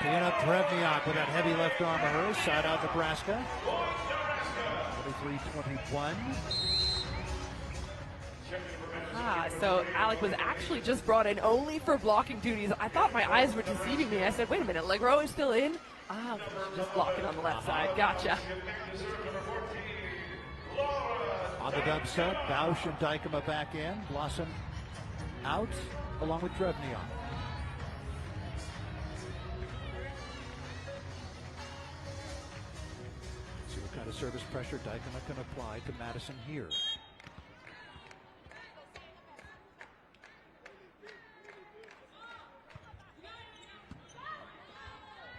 Teeing up Drevniak with that heavy left arm of hers. Side out Nebraska. 23-21. So Alec was actually just brought in only for blocking duties. I thought my eyes were deceiving me. I said, wait a minute, Legro is still in? She's just blocking on the left side. Gotcha. On the dub set, Bausch and Dykema back in. Blossom out, along with Drevniak. See what kind of service pressure Dykema can apply to Madison here.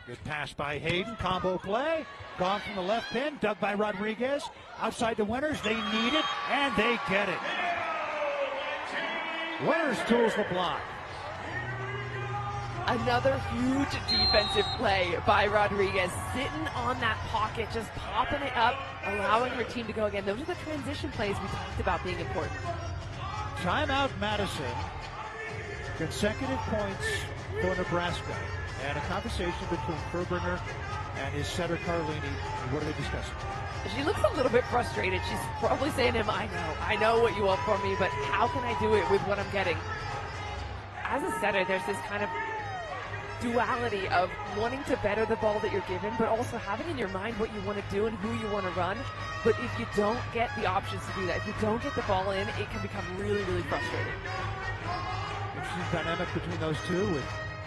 Good pass by Hayden, combo play. Gone from the left pin, dug by Rodriguez. Outside the Winters, they need it, and they get it. Winters tools the block. Another huge defensive play by Rodriguez, sitting on that pocket, just popping it up, allowing her team to go again. Those are the transition plays we talked about being important. Timeout Madison. Consecutive points for Nebraska. And a conversation between Furbringer and his setter Carlini. What are they discussing? She looks a little bit frustrated. She's probably saying to him, I know what you want from me, but how can I do it with what I'm getting? As a setter, there's this kind of duality of wanting to better the ball that you're given, but also having in your mind what you want to do and who you want to run. But if you don't get the options to do that, if you don't get the ball in, it can become really, really frustrating. Interesting dynamic between those two, with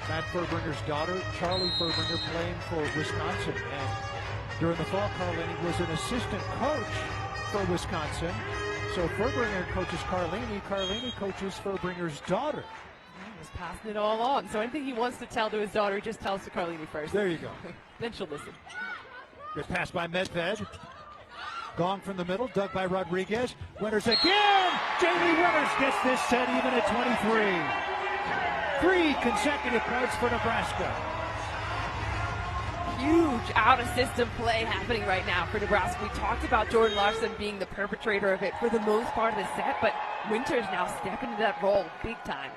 Matt Furbringer's daughter, Charlie Furbringer, playing for Wisconsin. And during the fall, Carlini was an assistant coach for Wisconsin. So Furbringer coaches Carlini. Carlini coaches Furbringer's daughter. He's passing it all on. So anything he wants to tell to his daughter, he just tells to Carlini first. There you go. Then she'll listen. Good pass by Medved. Gong from the middle, dug by Rodriguez. Winters again! Jamie Winters gets this set even at 23. 3 consecutive points for Nebraska. Huge out-of-system play happening right now for Nebraska. We talked about Jordan Larson being the perpetrator of it for the most part of the set, but Winters now stepping into that role big time.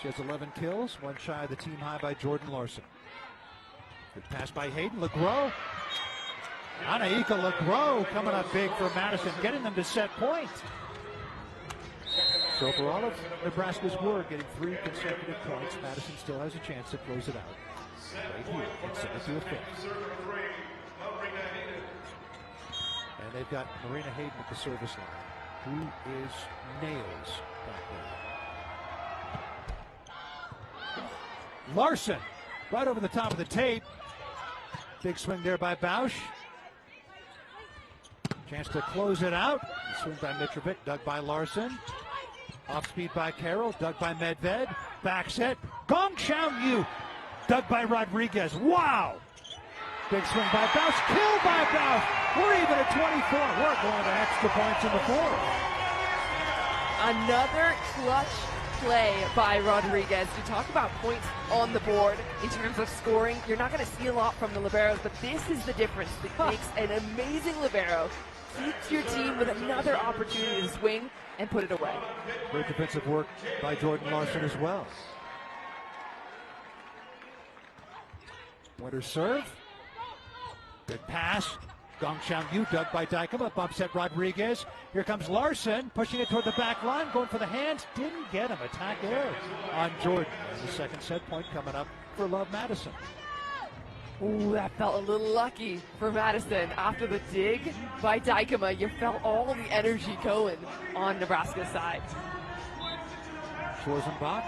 She has 11 kills, 1 shy of the team high by Jordan Larson. Good pass by Hayden. LeGros. Anaika LeGros coming up big for Madison, getting them to set point. So for all of Nebraska's work, getting 3 consecutive points, Madison still has a chance to close it out right here and send it to a 5th. And they've got Marina Hayden at the service line, who is nails back there. Larson, right over the top of the tape. Big swing there by Bausch. Chance to close it out. Swing by Mitrovic, dug by Larson. Off speed by Carroll, dug by Medved. Back set. Gong Xiaoyu, dug by Rodriguez. Wow! Big swing by Baus, killed by Baus. We're even at 24. We're going to extra points in the fourth. Another clutch play by Rodriguez. You talk about points on the board in terms of scoring. You're not going to see a lot from the liberos, but this is the difference that makes an amazing libero. Keeps your team with another opportunity to swing and put it away. Great defensive work by Jordan Larson as well. Winter serve. Good pass. Gong Xiaoyu dug by Dykema. Bumps at Rodriguez. Here comes Larson, pushing it toward the back line, going for the hands. Didn't get him. Attack error on Jordan. The second set point coming up for LOVB Madison. Ooh, that felt a little lucky for Madison. After the dig by Dykema, you felt all the energy going on Nebraska's side. Schwarzenbach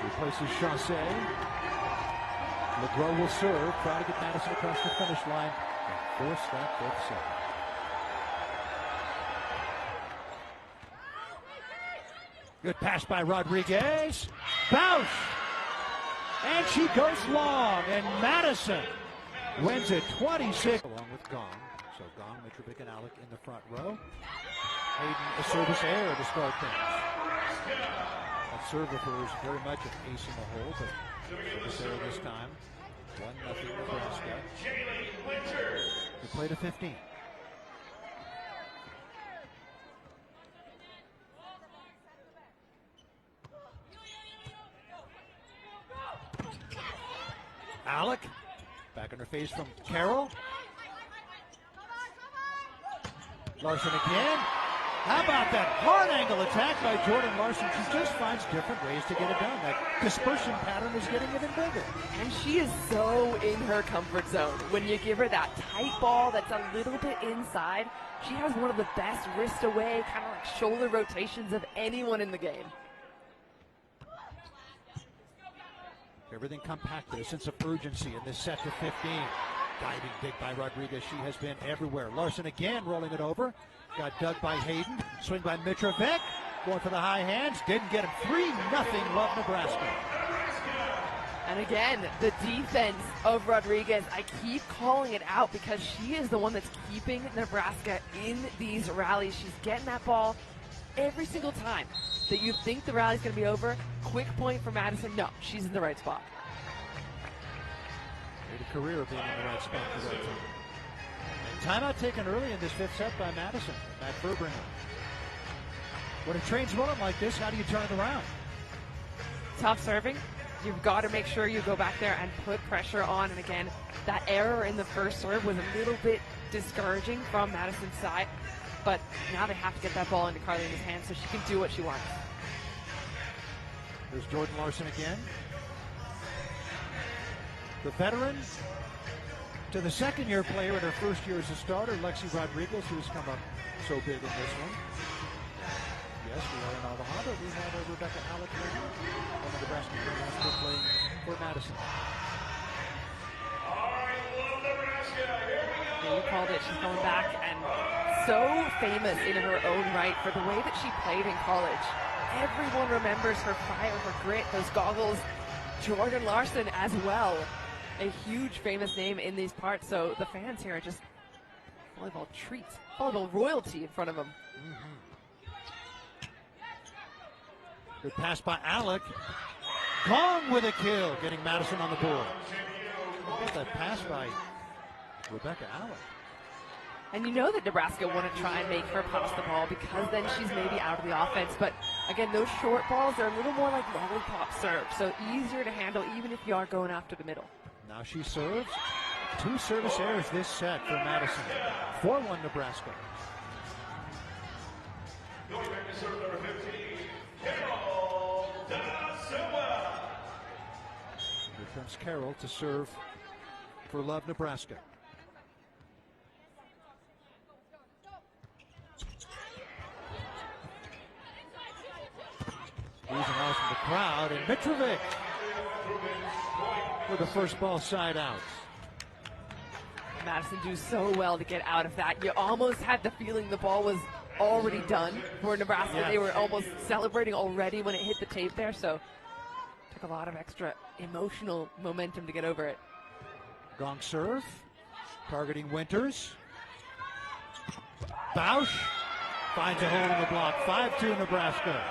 replaces Chassé. LeGros will serve, try to get Madison across the finish line and force that fifth set. Good pass by Rodriguez. Baus! And she goes long, and Madison wins it 26. Along with Gong. So Gong, Mitrovic, and Alec in the front row. Hayden, a service error to start things. That serve refers very much an ace in the hole, but service error this time. 1-0 Nebraska. We play to 15. Alec, back in her face from Carroll. Larson again. How about that hard angle attack by Jordan Larson? She just finds different ways to get it done. That dispersion pattern is getting even bigger. And she is so in her comfort zone. When you give her that tight ball that's a little bit inside, she has one of the best wrist away, kind of like shoulder rotations of anyone in the game. Everything compacted, a sense of urgency in this set to 15. Diving dig by Rodriguez. She has been everywhere. Larson again rolling it over. Got dug by Hayden. Swing by Mitrovic. Going for the high hands. Didn't get him. 3-0 LOVB Nebraska. And again, the defense of Rodriguez, I keep calling it out because she is the one that's keeping Nebraska in these rallies. She's getting that ball every single time that you think the rally's going to be over. Quick point for Madison. No, she's in the right spot. Made a career of being in the right spot for that team. And timeout taken early in this fifth set by Madison. Matt Furbringer. When it trains rolling like this, how do you turn it around? Tough serving. You've got to make sure you go back there and put pressure on. And again, that error in the first serve was a little bit discouraging from Madison's side. But now they have to get that ball into Carlena's hands so she can do what she wants. There's Jordan Larson again. The veteran to the second-year player in her first year as a starter, Lexi Rodriguez, who's come up so big in this one. Yes, we are in Omaha, but we have Rebecca Alec on the Nebraska Cornhusker playing for Madison. Yeah, you called it. She's going back and so famous in her own right for the way that she played in college. Everyone remembers her fire, her grit, those goggles. Jordan Larson as well. A huge famous name in these parts, so the fans here are just volleyball treats, volleyball royalty in front of them. Good pass by Alec. Gong with a kill, getting Madison on the board. Look at that pass by Rebecca Alec. And you know that Nebraska want to try and make her pass the ball because then she's maybe out of the offense. But again, those short balls are a little more like lollipop serve, so easier to handle even if you are going after the middle. Now she serves. 2 service errors this set for Madison. 4-1 Nebraska. Going back to serve number 15, Carol Da Silva. Here comes Carol to serve for LOVB Nebraska. Losing off from the crowd, and Mitrovic with the first ball side out. Madison do so well to get out of that. You almost had the feeling the ball was already done for Nebraska. Yes. They were almost celebrating already when it hit the tape there, so Took a lot of extra emotional momentum to get over it. Gong serve, targeting Winters. Bausch finds a hole in the block. 5-2 Nebraska.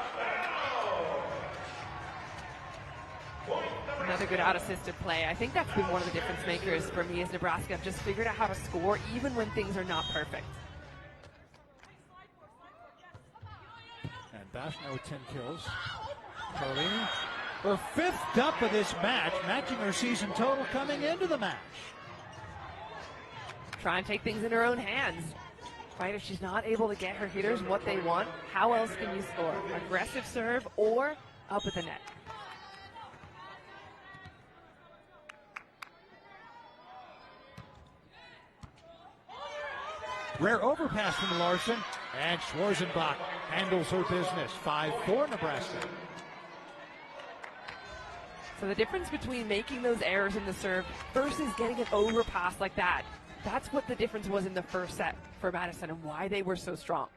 Another good out-assisted play. I think that's been one of the difference makers for me as Nebraska. Have just figured out how to score even when things are not perfect. And Bausch now with 10 kills. Carlini, her 5th dump of this match, matching her season total coming into the match. Try and take things in her own hands. Right, if she's not able to get her hitters what they want, how else can you score? Aggressive serve or up at the net. Rare overpass from Larson, and Schwarzenbach handles her business. 5-4 Nebraska. So the difference between making those errors in the serve versus getting an overpass like that, that's what the difference was in the first set for Madison and why they were so strong.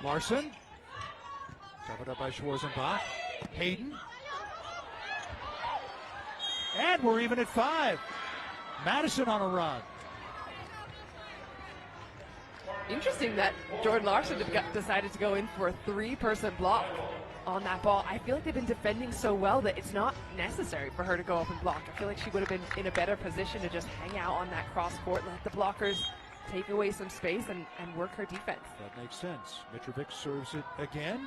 Larson, covered up by Schwarzenbach. Hayden. And we're even at 5. Madison on a run. Interesting that Jordan Larson decided to go in for a 3-person block on that ball. I feel like they've been defending so well that it's not necessary for her to go up and block. I feel like she would have been in a better position to just hang out on that cross court, let the blockers take away some space and work her defense. That makes sense. Mitrovic serves it again.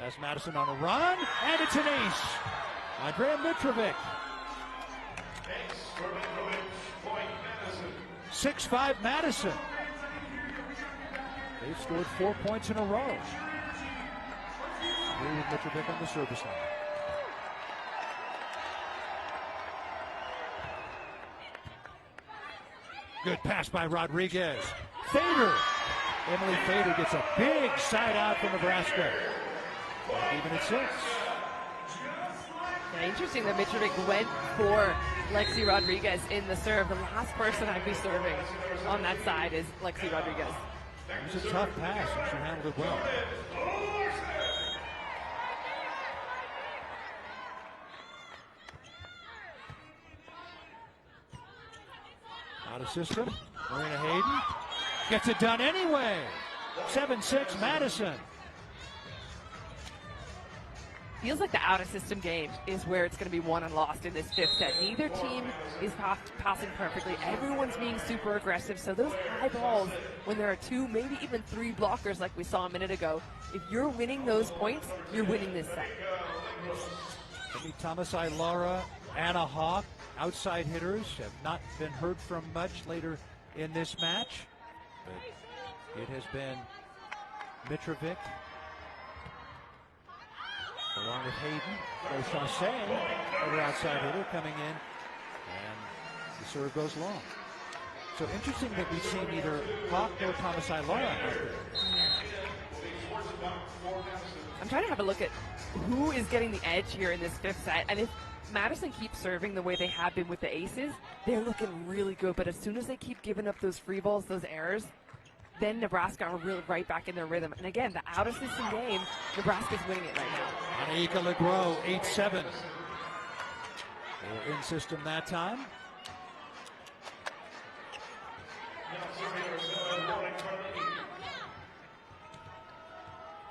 As Madison on a run, and it's an ace. Andrea Mitrovic. 6-5 Madison. They've scored 4 points in a row. Here with Mitrovic on the service line. Good pass by Rodriguez. Fader. Emily Fader gets a big side out from Nebraska. Even at 6. Yeah, interesting that Mitrovic went for Lexi Rodriguez in the serve. The last person I'd be serving on that side is Lexi Rodriguez. It was a tough pass, and she handled it well. Out of system. Marina Hayden gets it done anyway. 7-6 Madison. Feels like the out-of-system game is where it's going to be won and lost in this 5th set. Neither team is passing perfectly. Everyone's being super aggressive. So those high balls, when there are 2, maybe even 3 blockers like we saw a minute ago, if you're winning those points, you're winning this set. Thomas Ilara, Anna Hawk, outside hitters have not been heard from much later in this match. But it has been Mitrovic, along with Hayden, Beauchamp, other outside hitter coming in, and the serve goes long. So interesting that we've seen neither Hawk nor Thomas Ilara out there. I'm trying to have a look at who is getting the edge here in this 5th set, and if Madison keeps serving the way they have been with the aces, they're looking really good, but as soon as they keep giving up those free balls, those errors, then Nebraska are really right back in their rhythm. And again, the out-of-system game, Nebraska's winning it right now. Anaika Legros, 8-7. They were in system that time.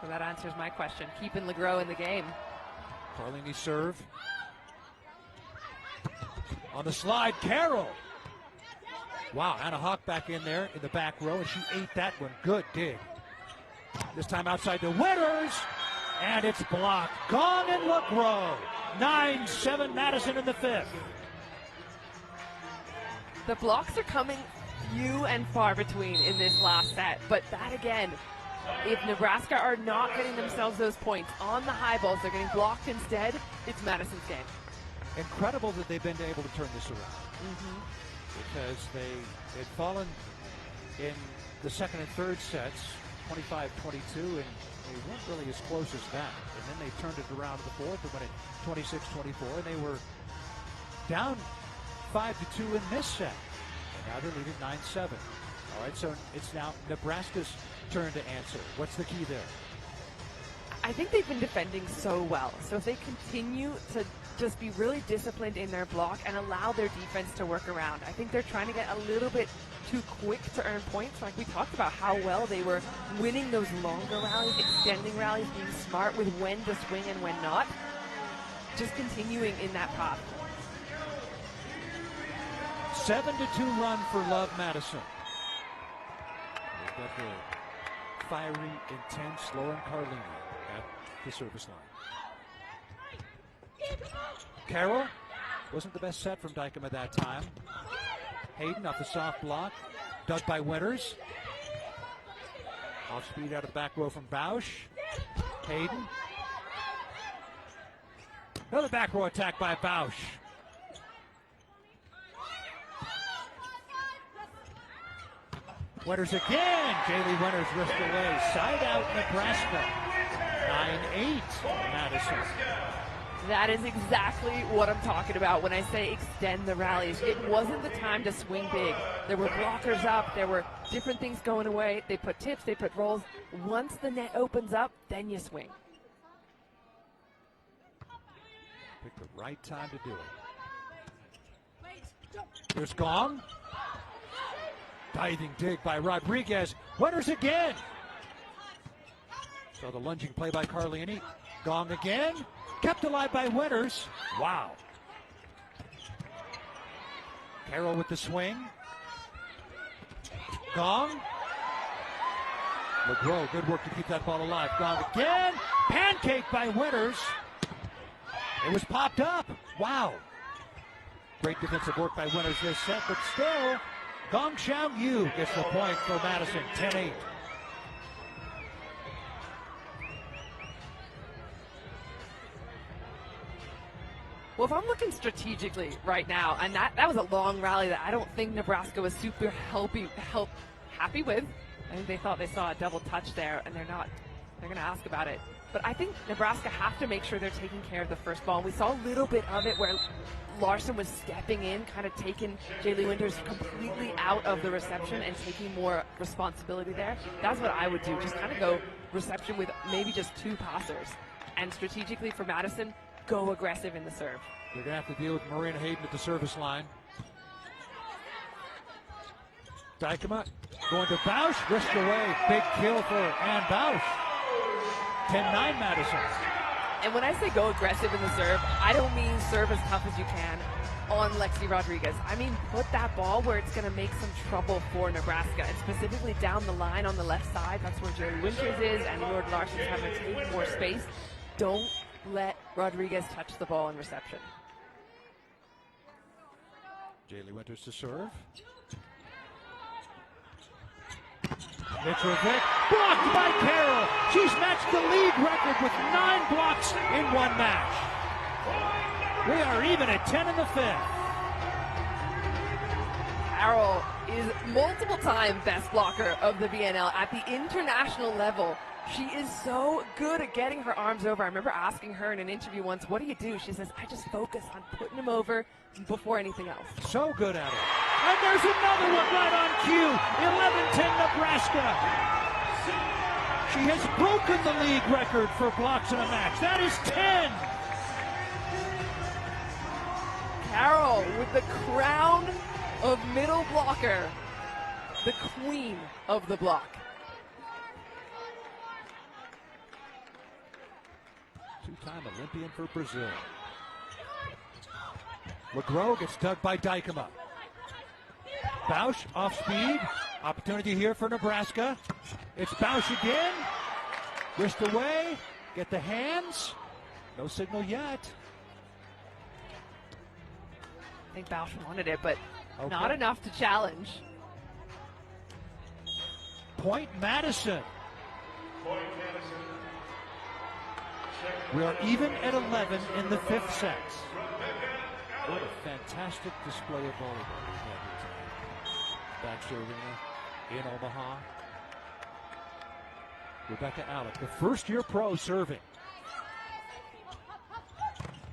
So that answers my question. Keeping Legros in the game. Carlini serve. On the slide, Carroll. Wow, Anna Hawk back in there in the back row, and she ate that one. Good dig. This time outside to Winters, and it's blocked. Gong and Legros. 9-7 Madison in the 5th. The blocks are coming few and far between in this last set, but that again, if Nebraska are not getting themselves those points on the high balls, they're getting blocked instead, it's Madison's game. Incredible that they've been able to turn this around. Because they had fallen in the second and third sets, 25-22, and they weren't really as close as that. And then they turned it around to the 4th and went at 26-24, and they were down 5-2 in this set. And now they're leading 9-7. All right, so it's now Nebraska's turn to answer. What's the key there? I think they've been defending so well. So if they continue to just be really disciplined in their block and allow their defense to work around, I think they're trying to get a little bit too quick to earn points. Like we talked about how well they were winning those longer rallies, extending rallies, being smart with when to swing and when not. Just continuing in that path. 7-2 run for Love Madison. They've got the fiery, intense Lauren Carlini at the service line. Carroll wasn't the best set from Dykema that time. Hayden off the soft block, dug by Winters. Off speed out of the back row from Bausch. Hayden. Another back row attack by Bausch. Winters again. Jaylee Winters wrist away. Side out Nebraska. 9-8 Madison. That is exactly what I'm talking about when I say extend the rallies. It wasn't the time to swing big. There were blockers up. There were different things going away. They put tips. They put rolls. Once the net opens up, then you swing. Pick the right time to do it. There's Gong. Diving dig by Rodriguez. Winters again. So the lunging play by Carlini. Gong again. Kept alive by Winters. Wow. Carroll with the swing. Gong. LeGros, good work to keep that ball alive. Gong again. Pancake by Winters. It was popped up. Wow. Great defensive work by Winters this set, but still, Gong Xiao Yu gets the point for Madison. 10-8. Well, if I'm looking strategically right now, and that was a long rally that I don't think Nebraska was super happy with. I think they thought they saw a double touch there, and they're not. They're going to ask about it. But I think Nebraska have to make sure they're taking care of the first ball. We saw a little bit of it where Larson was stepping in, kind of taking Jaylee Winters completely out of the reception and taking more responsibility there. That's what I would do. Just kind of go reception with maybe just two passers. And strategically for Madison, go aggressive in the serve. They're going to have to deal with Marina Hayden at the service line. Dykema going to Bausch, wrist away. Big kill for Ann Bausch. 10-9 Madison. And when I say go aggressive in the serve, I don't mean serve as tough as you can on Lexi Rodriguez. I mean put that ball where it's going to make some trouble for Nebraska, and specifically down the line on the left side. That's where Jaylee Winters is, and Lord Larson's having to take more space. Don't let Rodriguez touch the ball in reception. Jaylee Winters to serve. Mitrovic, blocked by Carroll. She's matched the league record with 9 blocks in one match. We are even at 10 in the 5th. Carroll is multiple time best blocker of the BNL at the international level. She is so good at getting her arms over. I remember asking her in an interview once, what do you do? She says, I just focus on putting him over before anything else. So good at it. And there's another one right on cue. 11-10 Nebraska. She has broken the league record for blocks in a match. That is 10. Carroll with the crown of middle blocker. The queen of the block. Two-time Olympian for Brazil. LeGros gets dug by Dykema. Bausch off speed. Opportunity here for Nebraska. It's Bausch again. Wrist away. Get the hands. No signal yet. I think Bausch wanted it, but okay. Not enough to challenge. Point Madison. We are even at 11 in the 5th set. What a fantastic display of volleyball we had here tonight. Baxter Arena in Omaha. Rebecca Alec, the first-year pro serving.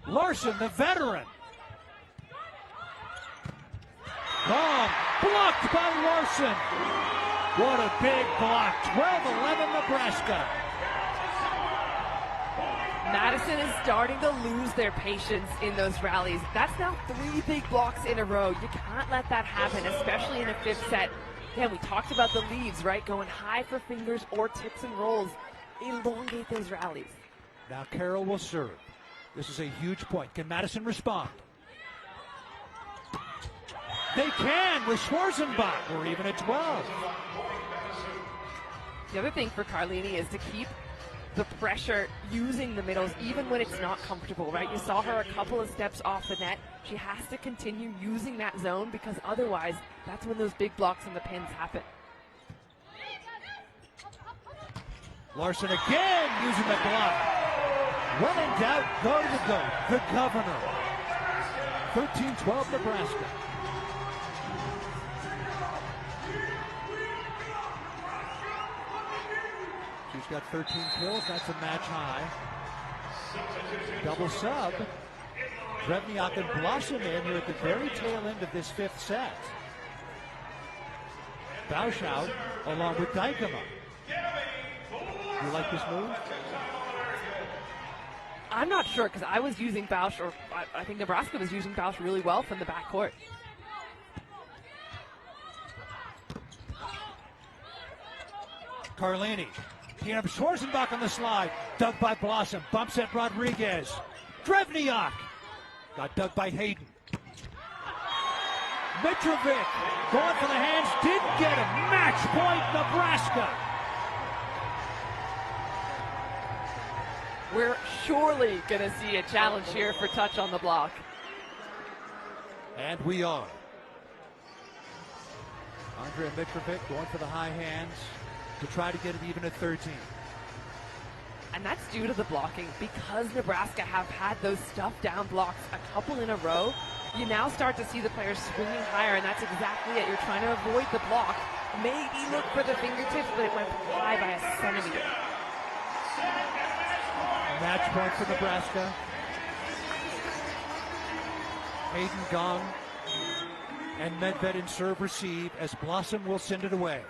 Larson, the veteran. Gong, blocked by Larson. What a big block. 12-11 Nebraska. Madison is starting to lose their patience in those rallies. That's now 3 big blocks in a row. You can't let that happen, especially in a 5th set. Again, we talked about the leads, right? Going high for fingers or tips and rolls. Elongate those rallies. Now Carroll will serve. This is a huge point. Can Madison respond? They can with Schwarzenbach. We're even at 12. The other thing for Carlini is to keep the pressure using the middles even when it's not comfortable, right? You saw her a couple of steps off the net. She has to continue using that zone because otherwise that's when those big blocks and the pins happen. Larson again using the block. When in doubt, go to the goat, the governor. 13-12 Nebraska. She's got 13 kills. That's a match high. Double sub. Drevniak and Blossom in here at the very tail end of this 5th set. Bausch out along with Dykema. You like this move? I'm not sure because I was using Bausch, or I think Nebraska was using Bausch really well from the backcourt. Carlini. Team up Schwarzenbach on the slide. Dug by Blossom. Bumps at Rodriguez. Drevniak. Got dug by Hayden. Mitrovic going for the hands. Didn't get him. Match point Nebraska. We're surely going to see a challenge here for touch on the block. And we are. Andrea Mitrovic going for the high hands to try to get it even at 13. And that's due to the blocking. Because Nebraska have had those stuffed down blocks a couple in a row, you now start to see the players swinging higher, and that's exactly it. You're trying to avoid the block. Maybe look for the fingertips, but it went high by a centimeter. Match point for Nebraska. Hayden gone. And Medved in serve receive as Blossom will send it away.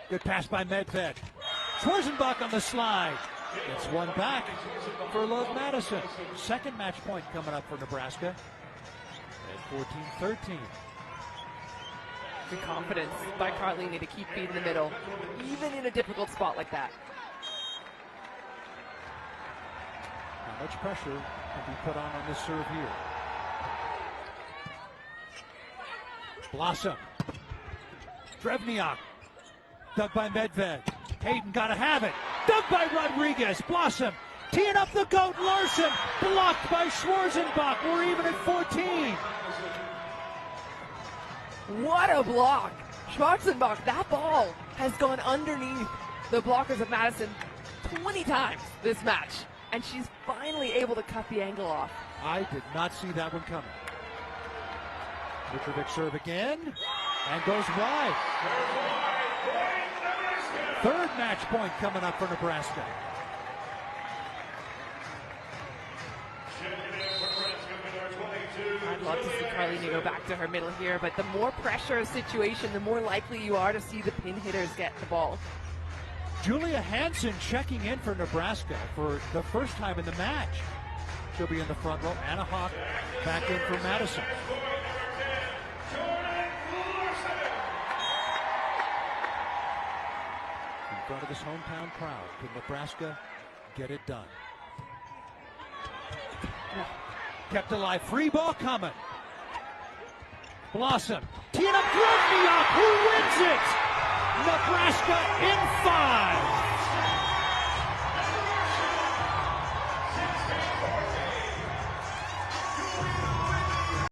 Good pass by Medved. Schwarzenbach on the slide. Gets one back for LOVB Madison. Second match point coming up for Nebraska at 14-13. Good confidence by Carlini to keep feeding the middle, even in a difficult spot like that. How much pressure can be put on this serve here? Blossom. Drevniak. Dug by Medved. Hayden got to have it. Dug by Rodriguez. Blossom teeing up the goat. Larson blocked by Schwarzenbach. We're even at 14. What a block. Schwarzenbach, that ball has gone underneath the blockers of Madison 20 times this match. And she's finally able to cut the angle off. I did not see that one coming. Mitrovic serve again and goes wide. Third match point coming up for Nebraska. I'd love to see Carlini go back to her middle here, but the more pressure a situation, the more likely you are to see the pin hitters get the ball. Julia Hansen checking in for Nebraska for the first time in the match. She'll be in the front row. Anna Hawk back in for Madison. In front of this hometown crowd, can Nebraska get it done? Kept alive. Free ball coming. Blossom. Teeing up Drevniak, who wins it? Nebraska in 5.